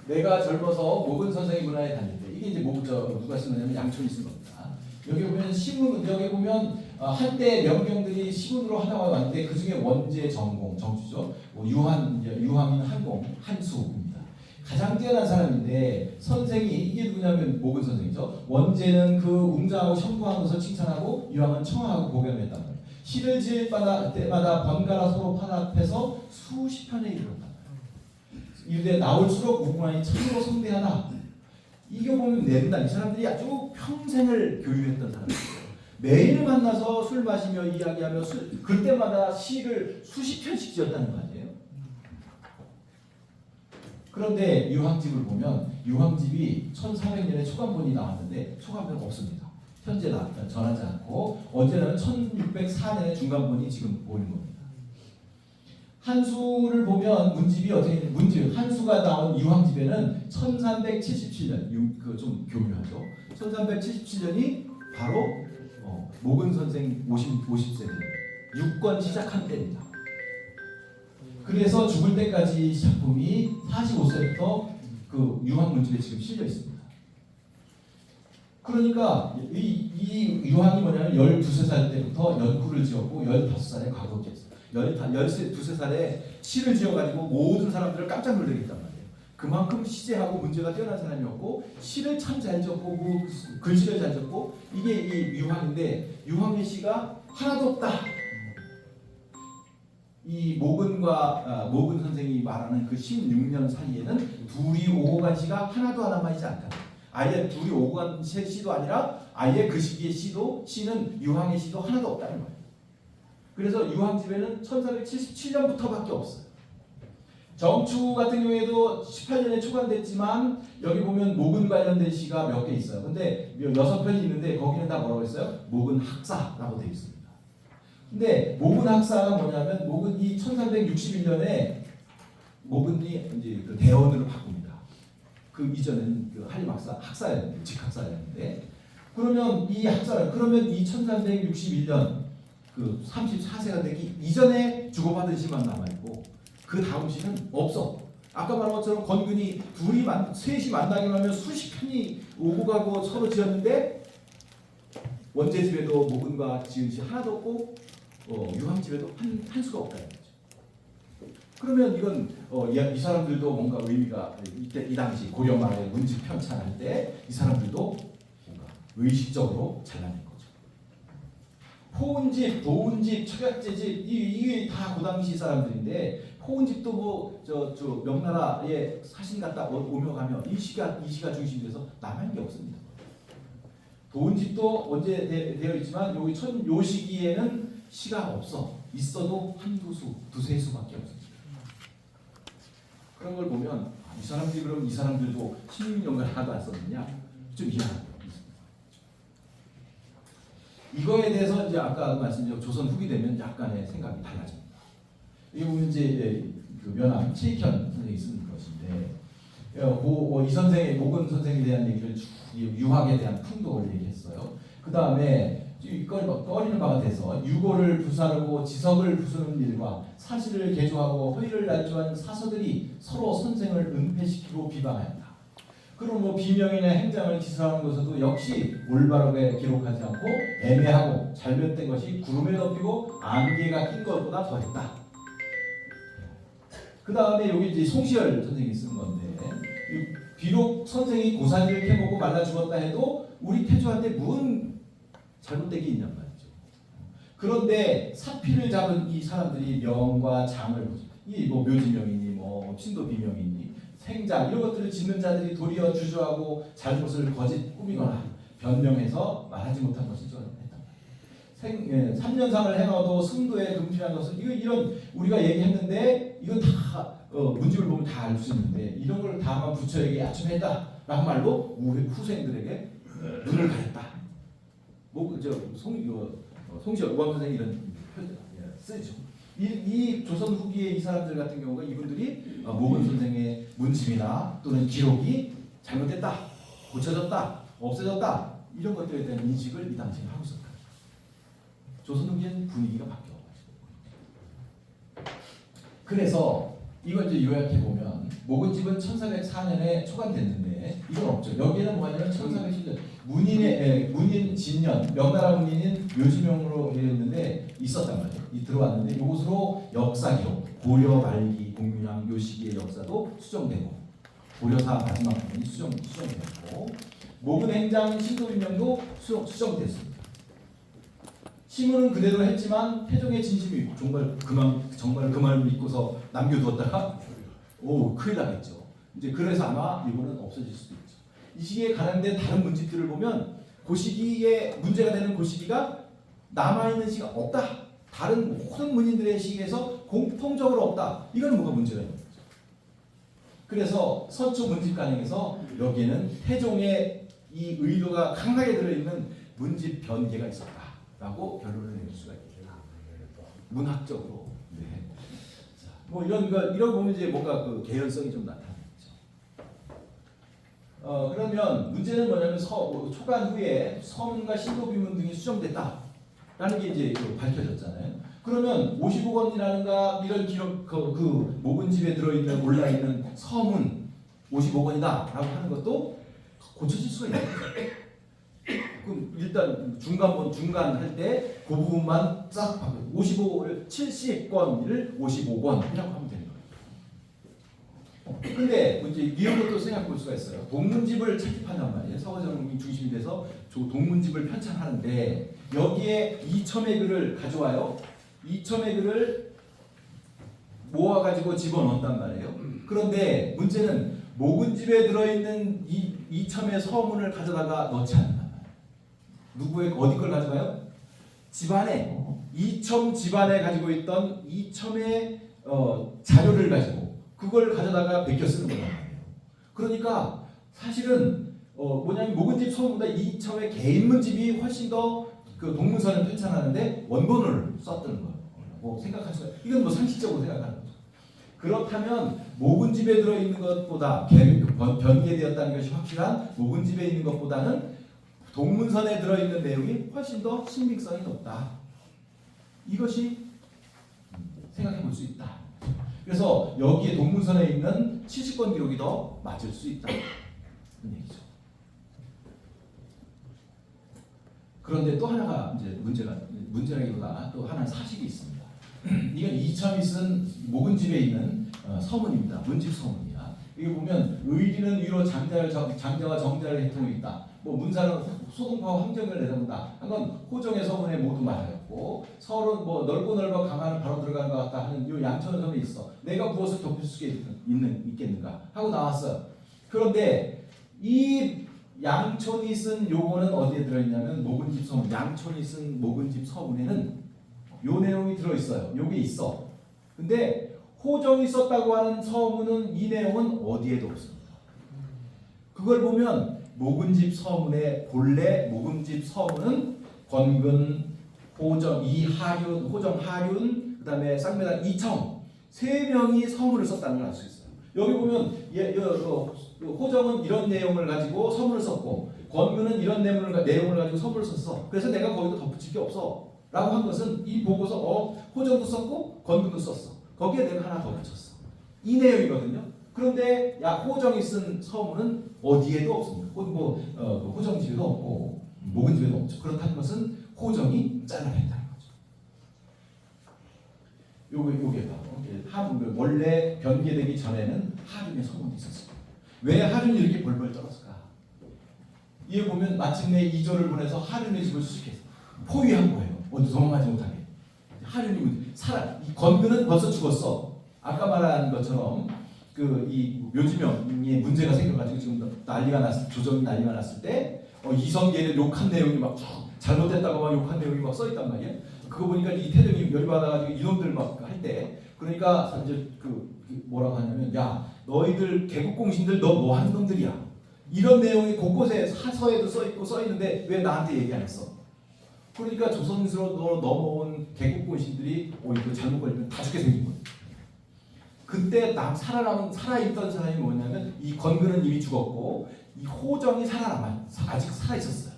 내가 젊어서 모근 선생의 문화에 다닐 때 이게 이제 누가 쓴 거냐면 양촌이 쓴 겁니다. 여기 보면 시문 여기 보면 한때 명경들이 시문으로 하다가 왔는데 그 중에 원제 정공 정주죠. 유황인 한공 한수입니다. 가장 뛰어난 사람인데 선생이 이게 누구냐면 모근 선생이죠. 원제는 그 웅장하고 형부한 것을 칭찬하고 유황은 청하고 고견했단 말이에요. 시를 지을 때마다 번갈아 서로 판합해서 수십 편에 이르렀다. 이르되 나올수록 무궁화이 참으로 성대하다. 이거 보면 낸다. 이 사람들이 아주 평생을 교육했던 사람들이에요. 매일 만나서 술 마시며 이야기하며 그때마다 시를 수십 편씩 지었다는 거 아니에요? 그런데 유황집을 보면 유황집이 1400년에 초간본이 나왔는데 초간본은 없습니다. 현재 전하지 않고 언제는 1604년에 중간본이 지금 보이는 겁니다. 한수를 보면 문집이 어떻게 문집 한수가 나온 유황집에는 1377년 좀 교묘하죠. 1377년이 바로 모근 선생 50세 때 6권 시작한 때입니다. 그래서 죽을 때까지 작품이 45세부터 그 유황 문집에 지금 실려 있습니다. 그러니까 이 유황이 뭐냐면 12살 때부터 연구를 지었고 15살에 과거기였어요. 12살에 시를 지어가지고 모든 사람들을 깜짝 놀라게 했단 말이에요. 그만큼 시제하고 문제가 뛰어난 사람이었고 시를 참 잘 적고 글씨를 잘 적고 이게 이 유황인데 유황의 시가 하나도 없다. 이 모근 선생이 말하는 그 16년 사이에는 둘이 오고 간 시가 하나도 안 남아있지 않다. 아예 둘이 오고 간 시도 아니라 아예 그 시기의 시는 유황의 시도 하나도 없다는 거예요. 그래서 유황집에는 1477년부터밖에 없어요. 정추 같은 경우에도 18년에 초간됐지만 여기 보면 모근 관련된 시가 몇 개 있어요. 근데 6편이 있는데 거기는 다 뭐라고 했어요? 모근 학사라고 되어 있습니다. 근데 모근 학사가 뭐냐면 모근이 1361년에 모근이 이제 그 대원으로 바꿉니다. 그 이전에는 그 한림 학사였는데 직학사였는데 그러면 이 1361년 그 34세가 되기 이전에 주고받은 시만 남아있고 그 다음 시는 없어. 아까 말한 것처럼 권근이 셋이 만나기만 하면 수십 편이 오고 가고 서로 지었는데 원제집에도 모근과 지은 시 하나도 없고 유황집에도 한 수가 없다는 거죠. 그러면 이건 이 사람들도 뭔가 의미가 이 당시 고려 말에 문집 편찬할 때 이 사람들도 뭔가 의식적으로 잘라낸 거죠. 포은집, 도은집, 척약제집 이게 다 그 당시 사람들인데 포은집도 뭐 저 명나라에 사신 갔다 오며 가며 이 시가 중심이 돼서 남은 게 없습니다. 도은집도 언제 되어 있지만 요 시기에는 시가 없어. 있어도 두세 수밖에 없습니다. 그런 걸 보면 이 사람들이 그럼 이 사람들도 16년간 하나도 안 썼느냐? 좀 이해합니다. 이거에 대해서 이제 아까 말씀드린 조선 후기 되면 약간의 생각이 달라집니다. 이건 이제 그 면함 최익현 선생이 쓴 것인데 이 선생의 모근 선생에 대한 얘기를 유학에 대한 풍독을 얘기했어요. 그 다음에 꺼리는 바가 돼서 유고를 부사르고 지석을 부수는 일과 사실을 개조하고 허위를 날조한 사서들이 서로 선생을 은폐시키고 비방한다. 그리고 비명이나 행장을 기술하는 것에도 역시 올바르게 기록하지 않고 애매하고 잘못된 것이 구름에 덮이고 안개가 낀 것보다 더했다. 그 다음에 여기 이제 송시열 선생이 쓴 건데 비록 선생이 고사리를 캐먹고 말라 죽었다 해도 우리 태조한테 무슨 잘못된 게 있냔 말이죠. 그런데 사피를 잡은 이 사람들이 명과 장을 이 묘지명이니 신도비명이니 생장 이런 것들을 짓는 자들이 도리어 주저하고 잘못을 거짓 꾸미거나 변명해서 말하지 못한 것이 했다. 3년상을 행하도 승도에 금필한 것은 이런 우리가 얘기했는데 이건 다 문집을 보면 다 알 수 있는데 이런 걸 다만 부처에게 아첨했다라는 말로 우리 후생들에게 눈을 가렸다. 송시열 우왕 선생이 이런 표현 쓰죠. 이 조선 후기의 이 사람들 같은 경우가 이분들이 모근 선생의 문집이나 또는 기록이 잘못됐다, 고쳐졌다, 없어졌다 이런 것들에 대한 인식을 이 당시에 하고 있었다. 조선 후기엔 분위기가 바뀌어가지고 그래서 이걸 이제 요약해 보면 모근집은 1404년에 초간됐는데 이건 없죠. 여기에는 뭐냐면 1407년 문인 진년 명나라 문인인 묘지명으로 되어 있는데 있었단 말이에요. 들어왔는데 이곳으로 역사 기록 고려 말기 공유랑 요 시기의 역사도 수정되고 고려사 마지막 부분이 수정되고 모근 행장 신도비명도 수정됐습니다. 시문은 그대로 했지만 태종의 진심이 정말 그 말 믿고서 남겨두었다가 큰일 나겠죠. 이제 그래서 아마 이거는 없어질 수도 있죠. 이 시기에 관련된 다른 문집들을 보면 그 시기에 문제가 되는 그 시기가 남아있는 시가 없다. 다른 모든 문인들의 시기에서 공통적으로 없다. 이건 뭐가 문제가 있는 거죠. 그래서 서초 문집 간행에서 여기에는 태종의 이 의도가 강하게 들어있는 문집 변개가 있었다라고 결론을 내릴 수가 있겠다. 문학적으로. 네. 자, 뭐 이런 보면 이제 뭔가 그 개연성이 좀 나타나죠. 그러면 문제는 뭐냐면 초간 후에 서문과 신도 비문 등이 수정됐다라는 게 이제 밝혀졌잖아요. 그러면 55권이라는가 이런 기록 그 모근집에 들어있는 올라 있는 서문 55권이다라고 하는 것도 고쳐질 수가 있는 거죠. 그럼 일단 중간 할 때 그 부분만 싹 바꿔 70권을 55권이라고 하면 되는 거예요. 근데 이제 이런 것도 생각해 볼 수가 있어요. 동문집을 채집한단 말이에요. 서거정이 중심이 돼서 동문집을 편찬하는데 여기에 이첨의 글을 가져와요. 이첨의 글을 모아가지고 집어넣었단 말이에요. 그런데 문제는 모근집에 들어있는 이첨의 서문을 가져다가 넣지 않는단 말이에요. 누구의 어디 걸 가져가요? 집안에 이첨 집안에 가지고 있던 이첨의 자료를 가지고 그걸 가져다가 베껴 쓰는 거란 말이에요. 그러니까 사실은 뭐냐면 모근집 서문보다 이첨의 개인 문집이 훨씬 더 그 동문서를 편찬하는데 원본을 썼던 거라고 생각할 수가 있어요. 이건 뭐 상식적으로 생각하는 거죠. 그렇다면 모근집에 들어있는 것보다 변개되었다는 것이 확실한 모근집에 있는 것보다는 동문선에 들어있는 내용이 훨씬 더 신빙성이 높다. 이것이 생각해 볼 수 있다. 그래서 여기에 동문선에 있는 70권 기록이 더 맞을 수 있다. 그런 얘기죠. 그런데 또 하나가 이제 문제라기보다 또 하나의 사실이 있습니다. 이건 이첨이 쓴 모근집에 있는 서문입니다. 문집 서문이야. 이거 보면 의리는 위로 장자와 정자를 해통이 있다. 뭐 문사는 소동파와 황정을 내다본다. 한건 호정의 서문에 모두 말하였고 서로 뭐 넓고 강하는 바로 들어가는 것 같다 하는 요 양천의 서문이 있어. 내가 무엇을 덮을 수 있겠는가 하고 나왔어요. 그런데 이 양촌이 쓴 요거는 어디에 들어있냐면 모근집 서문. 양촌이 쓴 모근집 서문에는 요 내용이 들어있어요. 요게 있어. 근데 호정이 썼다고 하는 서문은 이 내용은 어디에도 없습니다. 그걸 보면 모근집 서문의 본래 모근집 서문은 권근, 호정, 호정 하륜, 그다음에 쌍매단 이청 세 명이 서문을 썼다는 걸 알 수 있어요. 여기 보면 호정은 이런 내용을 가지고 서문을 썼고 권근은 이런 내용을 가지고 서문을 썼어. 그래서 내가 거기도 덧붙일 게 없어. 라고 한 것은 이 보고서 호정도 썼고 권근도 썼어. 거기에 내가 하나 더 붙였어. 이 내용이거든요. 그런데 호정이 쓴 서문은 어디에도 없습니다. 호정집에도 없고 모근집에도 없죠. 그렇다는 것은 호정이 잘라냈다는 거죠. 요게 바로 원래 변개되기 전에는 하륜의 서문이 있었습니다. 왜 하륜이 이렇게 벌벌 떨었을까? 이에 보면 마침내 2조를 보내서 하륜의 집을 수식해서 포위한 거예요. 어디 도망가지 못하게. 하륜이 이 권근은 벌써 죽었어. 아까 말한 것처럼 이 묘지명에 문제가 생겨가지고 지금 조정이 난리가 났을 때 이성계를 욕한 내용이 막 잘못됐다고 막 욕한 내용이 막 써있단 말이야. 그거 보니까 이 태종이 열이 받아가지고 이놈들 막 할 때 그러니까 이제 뭐라고 하냐면 야 너희들 개국공신들 너 뭐 하는 놈들이야. 이런 내용이 곳곳에 사서에도 써있고 써있는데 왜 나한테 얘기 안 했어? 그러니까 조선으로 넘어온 개국공신들이 이거 잘못 걸리면 다 죽게 생긴 거예요. 그때 살아있던 사람이 뭐냐면 이 권근은 이미 죽었고 이 호정이 아직 살아있었어요.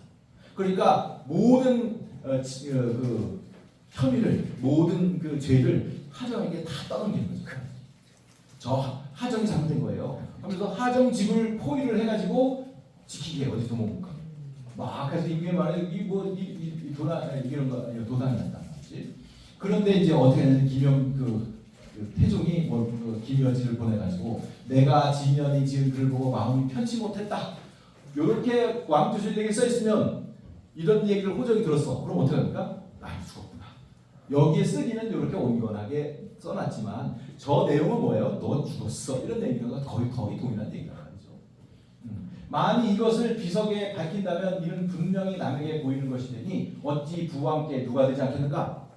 그러니까 모든 혐의를 모든 죄를 하정에게 다 떠넘기는 거죠. 저 하정이 잘못된 거예요. 그래서 하정 집을 포위를 해가지고 지키게 어디 도망 가. 막 해서 이게 말해 이게 도당이 났단 말이지. 그런데 이제 어떻게 했냐면 태종이 김여지를 보내가지고 내가 진연이 지은 글을 보고 마음이 편치 못했다. 이렇게 왕조실록에 써 있으면 이런 얘기를 호정이 들었어. 그럼 어떻게 합니까? 죽었구나. 여기에 쓰기는 이렇게 온건하게 써놨지만 저 내용은 뭐예요? 너 죽었어. 이런 얘기가 거의 동일한 얘기가 아니죠. 만이 이것을 비석에 밝힌다면 이는 분명히 남에게 보이는 것이 되니 어찌 부왕께 누가 되지 않겠는가?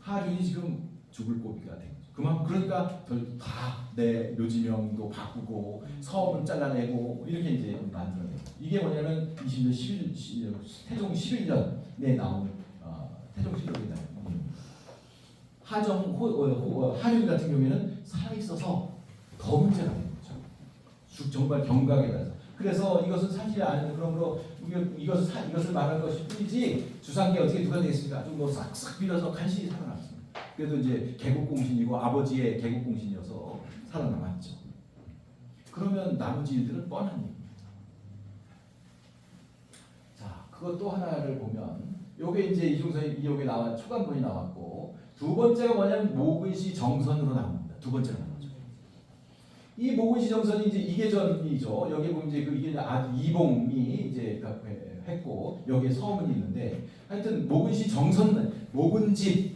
하륜이 지금 죽을 고비가 된 거죠. 그러니까 다 내 묘지명도 바꾸고 서문 잘라내고 이렇게 이제 만들어내고 이게 뭐냐면 20년 11 태종 11년에 나온 태종실록이다. 하룡 같은 경우에는 살아 있어서 더 문제가 되는 거죠. 정말 경각에 따라서. 그래서 이것은 사실이 아닌 그러므로 이것을 말할 것일 뿐이지 주상기 어떻게 누가 되겠습니까? 좀 뭐 싹싹 빌어서 간신히 살아남습니다. 그래도 이제 개국공신이고 아버지의 개국공신이어서 살아남았죠. 그러면 나머지 일들은 뻔한 얘기입니다. 자, 그것 또 하나를 보면 요게 이제 이중서의 이역에 나와 초간본이 나왔고 두 번째가 뭐냐면 모근시 정선으로 나옵니다. 두 번째가 나오죠. 이 모근시 정선이 이제 이계전이죠. 여기 보면 이제 이게 이봉이 이제 했고 여기에 서문이 있는데 하여튼 모근시 정선 모근집에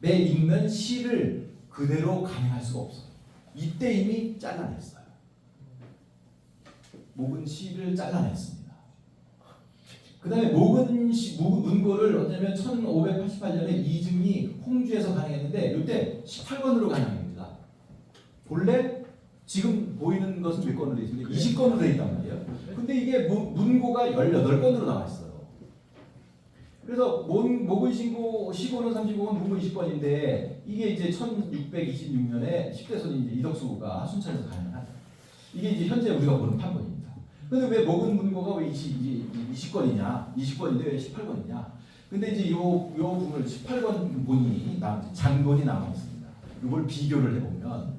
있는 시를 그대로 간행할 수가 없어요. 이때 이미 잘라냈어요. 모근시를 잘라냈습니다. 그 다음에 문고를 어쩌면 1588년에 이증이 홍주에서 간행했는데 이때 18권으로 간행합니다. 본래 지금 보이는 것은 몇 권으로 되어 있습니다. 20권으로 되어 있단 말이에요. 근데 이게 문고가 18권으로 나와 있어요. 그래서 모근신고 시고는 35권, 문고 20권인데 이게 이제 1626년에 10대손이 이제 이덕수가 하순천에서 간행을 하죠. 이게 이제 현재 우리가 보는 판본입니다. 근데 왜 모근 문고가 왜 20권이냐? 20권인데 왜 18권이냐? 근데 이제 요 부분을 18권 본이 장본이 남아 있습니다. 이걸 비교를 해보면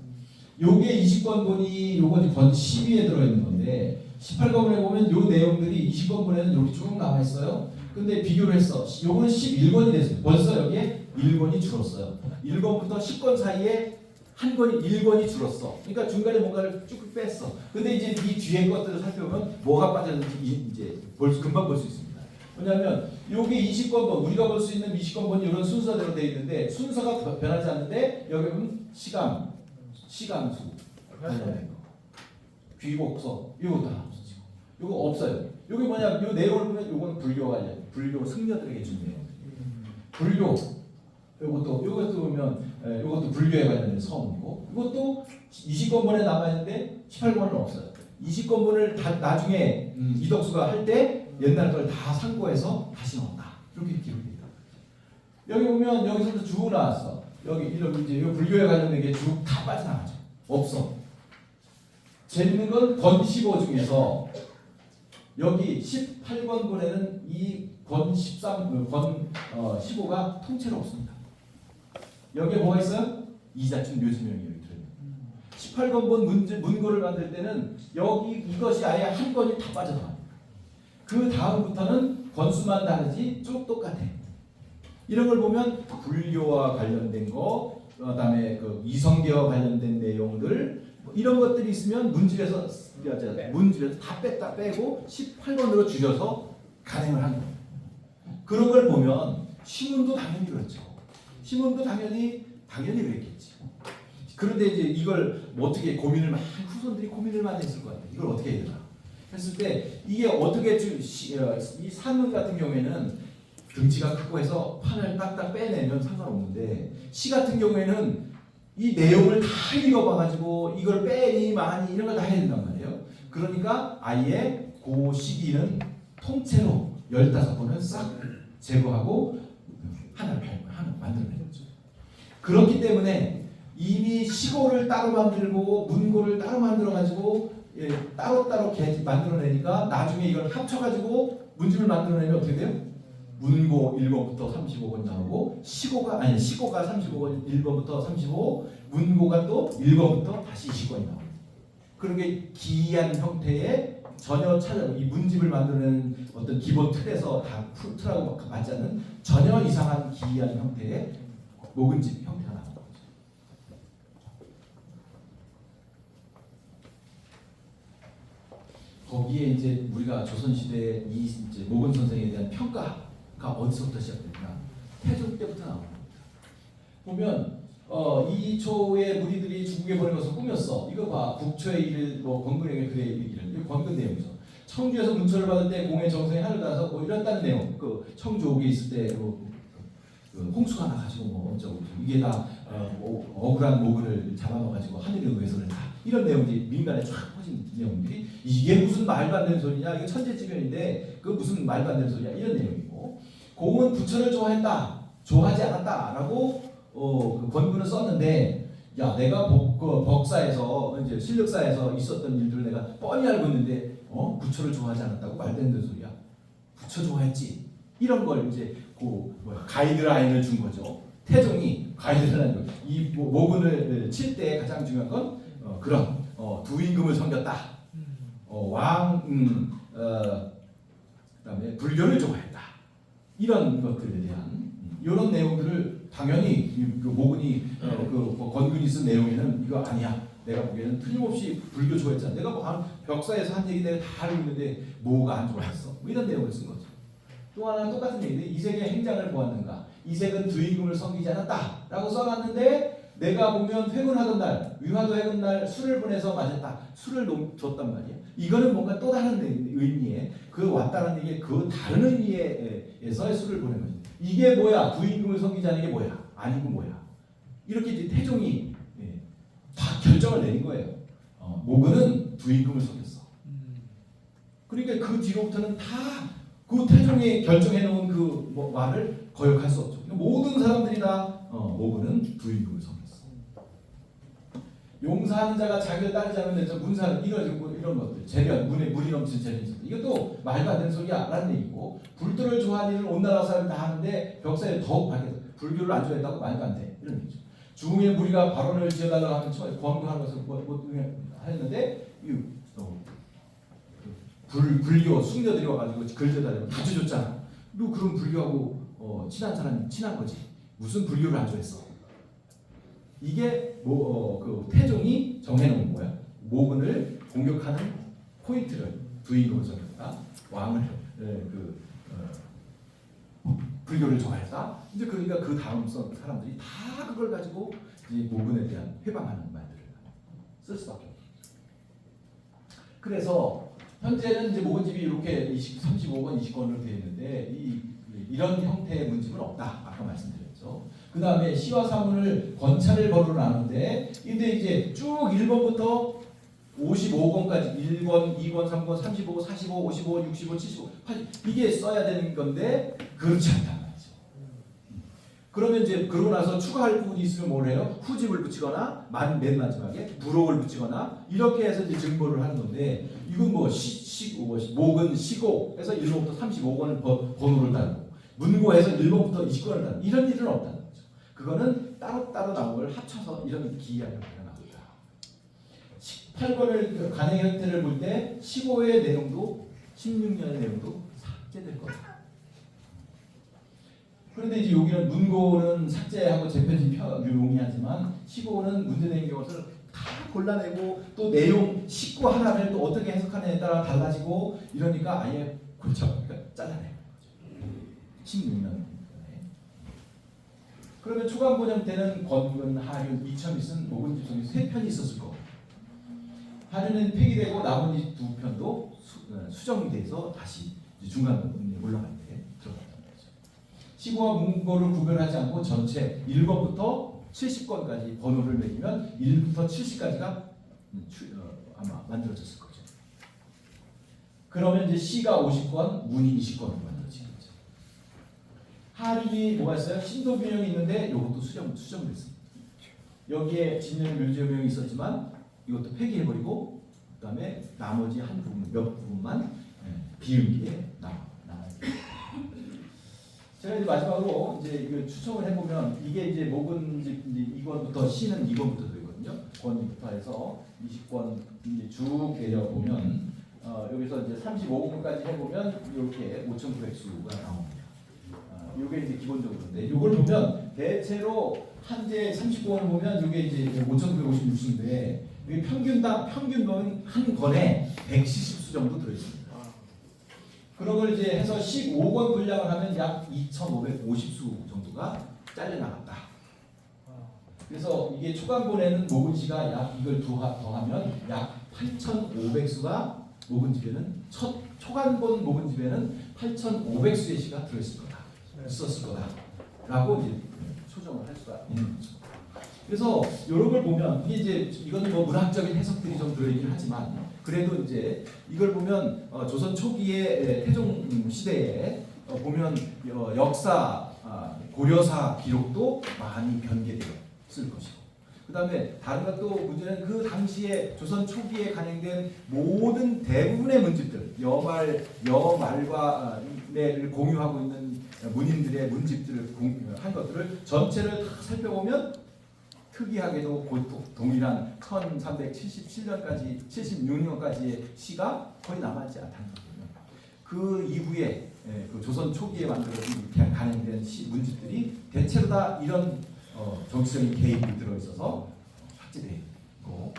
요게 20권 본이 요거 권 12에 들어 있는 건데 18권에 보면 요 내용들이 20권 본에는 여기 쭉 남아 있어요. 근데 비교를 했어. 요거는 11권이 됐어요. 벌써 여기에 1권이 줄었어요. 1권부터 10권 사이에 한 권이 1권이 줄었어. 그러니까 중간에 뭔가를 쭉 뺐어. 근데 이제 이 뒤에 것들을 살펴보면 뭐가 빠졌는지 이제 금방 볼 수 있습니다. 왜냐하면 요게 20권본 우리가 볼 수 있는 20권본이 이런 순서대로 되어 있는데 순서가 변하지 않는데 여기 보면 시감수 관련된 거, 귀곡서 이것도 하나 없어지고 이거 없어요. 이게 뭐냐? 요 내용을 보면 요거는 불교 관련, 불교 승려들에게 준 내용. 불교 요것도 보면 요것도 불교에 관련된 서문이고 이것도 20권본에 남아 있는데 18권은 없어요. 20권본을 나중에 이덕수가 할 때 옛날 걸 다 참고해서 다시 넣었다. 이렇게 기록되어 있다. 여기 보면 여기서도 쭉 나왔어. 여기 이런 이제 요 불교에 관련된 게 쭉 다 빠져나가죠. 없어. 재밌는 건 권 15 중에서 여기 18권본에는 이 권 15가 통째로 없습니다. 여기에 뭐가 있어요? 이자춘 묘지명이 여기 들어있는 18권본 문고를 만들 때는 여기 이것이 아예 한 권이 다 빠져나갑니다. 그 다음부터는 권수만 다르지 쭉 똑같아. 이런 걸 보면 불교와 관련된 거, 그다음에 그 이성계와 관련된 내용들 이런 것들이 있으면 문집에서 다 빼고 18권으로 줄여서 간행을 하는 거예요. 그런 걸 보면 신문도 당연히 그렇죠. 신문도 당연히 그랬겠지. 그런데 이제 이걸 뭐 어떻게 후손들이 고민을 많이 했을 것 같아요. 이걸 어떻게 해야 되나 했을 때 이게 어떻게 이 산문 같은 경우에는 등치가 크고 해서 판을 딱딱 빼내면 상관없는데 시 같은 경우에는 이 내용을 다 읽어봐가지고 이걸 빼니 많이 이런 걸 다 해야 된단 말이에요. 그러니까 아예 그 시기는 통째로 15권을 싹 제거하고 하나를 만들어내죠. 그렇기 때문에 이미 시고를 따로 만들고 문고를 따로 만들어가지고 따로따로 만들어내니까 나중에 이걸 합쳐가지고 문집을 만들어내면 어떻게 돼요? 문고 1권부터 35권 나오고 시고가 35권 1권부터 35, 문고가 또 1권부터 다시 20권이 나옵니다. 그렇게 기이한 형태의 전혀 이 문집을 만드는 어떤 기본 틀에서 다 틀하고 맞지 않는 전혀 이상한 기이한 형태의 모근집 형태가 나옵니다. 거기에 이제 우리가 조선시대 이 이제 모근 선생에 대한 평가가 어디서부터 시작됩니까? 태종 때부터 나옵니다. 보면 이초의 무리들이 중국에 보낸 것을 꾸몄어. 이거 봐. 북초의 일을 권근에게 그의 일기를. 이거 권근 내용이죠. 청주에서 문초를 받을 때 공의 정성에 한을 따서 이랬다는 내용. 그 청주 옥에 있을 때 그 홍수가 나가지고 뭐 어쩌고 이게 다 억울한 모근을 잡아먹어가지고 하늘의 의해서는 다 이런 내용들이 민간에 쫙 퍼진 내용들이 이게 무슨 말도 안 되는 소리냐 이거 천재지변인데 그 무슨 말도 안 되는 소리냐 이런 내용이고 공은 부처를 좋아했다 좋아하지 않았다라고 그 권구는 썼는데 야 내가 벅사에서 이제 실력사에서 있었던 일들을 내가 뻔히 알고 있는데 부처를 좋아하지 않았다고 말도 안 되는 소리야. 부처 좋아했지. 이런 걸 이제 가이드라인을 준 거죠. 태종이 가이드라인 이 모근을 칠 때 가장 중요한 건 그런 두 임금을 섬겼다. 그다음에 불교를 좋아했다. 이런 것들에 대한 이런 내용들을 당연히 그 모근이 그 권근이 쓴 내용에는 이거 아니야. 내가 보기에는 틀림없이 불교 좋아했잖아. 내가 뭐 벽사에서 한 얘기 내가 다 알고 있는데 뭐가 안 좋아했어? 뭐 이런 내용을 쓴 거죠. 또 하나 똑같은 얘기인데 이색의 행장을 보았는가? 이색은 두 임금을 섬기지 않았다라고 써놨는데 내가 보면 회군하던 날, 위화도 해군 날 술을 보내서 마셨다. 술을 줬단 말이야. 이거는 뭔가 또 다른 의미에 그 왔다는 얘기에 그 다른 의미에서의 술을 보낸 거지. 이게 뭐야? 두 임금을 섬기지 않는 게 뭐야? 아니고 뭐야? 이렇게 이제 태종이 다 결정을 내린 거예요. 모근은 두 임금을 섬겼어. 그러니까 그 뒤로부터는 다 그 태종이 결정해 놓은 그 말을 거역할 수 없죠. 모든 사람들이 다 모근은 두 임금을 섬겼어. 용사하는 자가 자기를 따르지 않으면 되죠. 문사는 이런 것들, 재련, 물이 넘치는 재련이 이것도 말도 안 되는 소리야라는 얘기고 불도를 좋아하는 일을 온 나라 사람이 다 하는데 벽사에 더욱 밝혀서 불교를 안 좋아했다고 말도 안 돼. 이런 얘기죠. 중흥의 무리가 발언을 지어달라고 하면 권고하는 것을 했는데 불교 숙녀들이 와가지고 글려달라고 다 주줬잖아. 너 그럼 불교하고 친한 사람이 친한 거지. 무슨 불교를 안 좋아했어? 이게 그 태종이 정해놓은 거야. 모근을 공격하는 포인트를 두 임금을 섬겼다. 왕을 불교를 좋아했다. 이제 그러니까 그 다음 사람들이 다 그걸 가지고 이제 모근에 대한 회방하는 말들을 쓸 수밖에 없어요. 그래서 현재는 이제 모근집이 이렇게 35권, 20권으로 되어 있는데 이런 형태의 문집은 없다. 아까 말씀드렸죠. 그 다음에 시와 사문을 권차를 번호로 나누는데 근데 이제 쭉 1번부터 55권까지 1권, 2권, 3권, 35, 45, 55, 65, 75, 80 이게 써야 되는 건데 그렇지 않단 말이죠. 그러면 이제 그러고 나서 추가할 부분이 있으면 뭘 해요? 후집을 붙이거나 맨 마지막에 부록을 붙이거나 이렇게 해서 이제 증보를 하는 건데 이건 목은 시고 해서 1번부터 35권을 번호를 달고 문고해서 1번부터 20권을 달고 이런 일은 없다는 거죠. 그거는 따로따로 나온 걸 합쳐서 이런 기이하게 나옵니다. 18권을 간행 형태를 볼 때 15의 내용도 16년의 내용도 삭제될 겁니다. 그런데 이제 여기는 문고는 삭제하고 재편집 용이하지만 15는 문제된 것을 다 골라내고 또 내용 19 하나를 또 어떻게 해석하느냐에 따라 달라지고 이러니까 아예 잘라내는 거죠. 16년. 그러면 초간본형 때는 권근, 하륜, 이첨이 쓴 모근집성이 3편이 있었을 거고 하륜은 폐기되고 나머지 2편도 수정돼서 다시 중간본에 올라갈 때 들어갔던 거죠. 15와 문고를 구별하지 않고 전체 1권부터 70권까지 번호를 매기면 1부터 70까지가 아마 만들어졌을 거죠. 그러면 이제 시가 50권, 문이 20권으로 만들어진 거죠. 하륜이 뭐가 있어요? 신도균형이 있는데 이것도 수정됐습니다. 여기에 진영 묘지명이 있었지만 이것도 폐기해버리고 그다음에 나머지 한 부분, 몇 부분만 비음기에 나와요. 제가 이제 마지막으로 이제 이걸 추첨을 해보면 이게 이제 모근집 2권부터 시는 2권부터 되거든요. 권부터 해서 20권 이제 쭉 내려보면 여기서 이제 35권까지 해보면 이렇게 5,900수가 나옵니다. 이게 이제 기본적으로인데 이걸 보면 대체로 한제 30권을 보면 이게 이제 5,956수인데 이게 평균은 한 권에 170수 정도 들어있습니다. 그런 걸 이제 해서 15권 분량을 하면 약 2,550수 정도가 잘려나갔다. 그래서 이게 초간본에는 모근시가 약 이걸 더하면 약 8,500수가 모근집에는 초간본 모근집에는 8,500수의 시가 들어있을 거다. 있었을 거다. 라고 이제 초정을 할 수가 있는 거죠. 그래서 이런 걸 보면 이게 이제 이건 뭐 문학적인 해석들이 좀 들어있긴 하지만 그래도 이제 이걸 보면 조선 초기의 태종 시대에 보면 역사 고려사 기록도 많이 변개되었을 것이고 그 다음에 다른 것도 문제는 그 당시에 조선 초기에 간행된 모든 대부분의 문집들 여말과 를 공유하고 있는 문인들의 문집들을 한 것들을 전체를 다 살펴보면 특이하게도 동일한 1377년까지 76년까지의 시가 거의 남아있지 않다는 거거든요. 그 이후에 그 조선 초기에 만들어진 간행된 문집들이 대체로 다 이런 정치적인 개입이 들어있어서 삭제돼 있고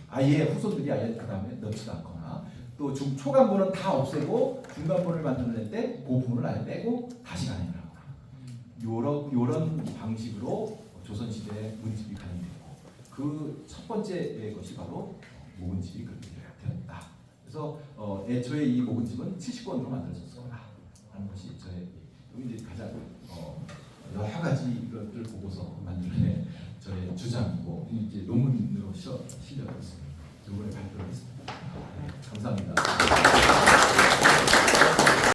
아예 후손들이 아예 그 다음에 넣지도 않거나 또 초간본은 다 없애고 중간본을 만들어낼 때 그 부분을 아예 빼고 다시 간행을 하거나 요런 방식으로 조선시대 문집이 간행되고 그 첫 번째 것이 바로 모근집이 그렇게 되었다. 그래서 애초에 이 모근집은 70권으로 만들어졌다 하는 것이 저의 이제 가장 여러 가지 것들을 보고서 만들어낸 저의 주장이고 이제 논문으로 실려졌습니다. 이번에 발표를 했습니다. 네, 감사합니다.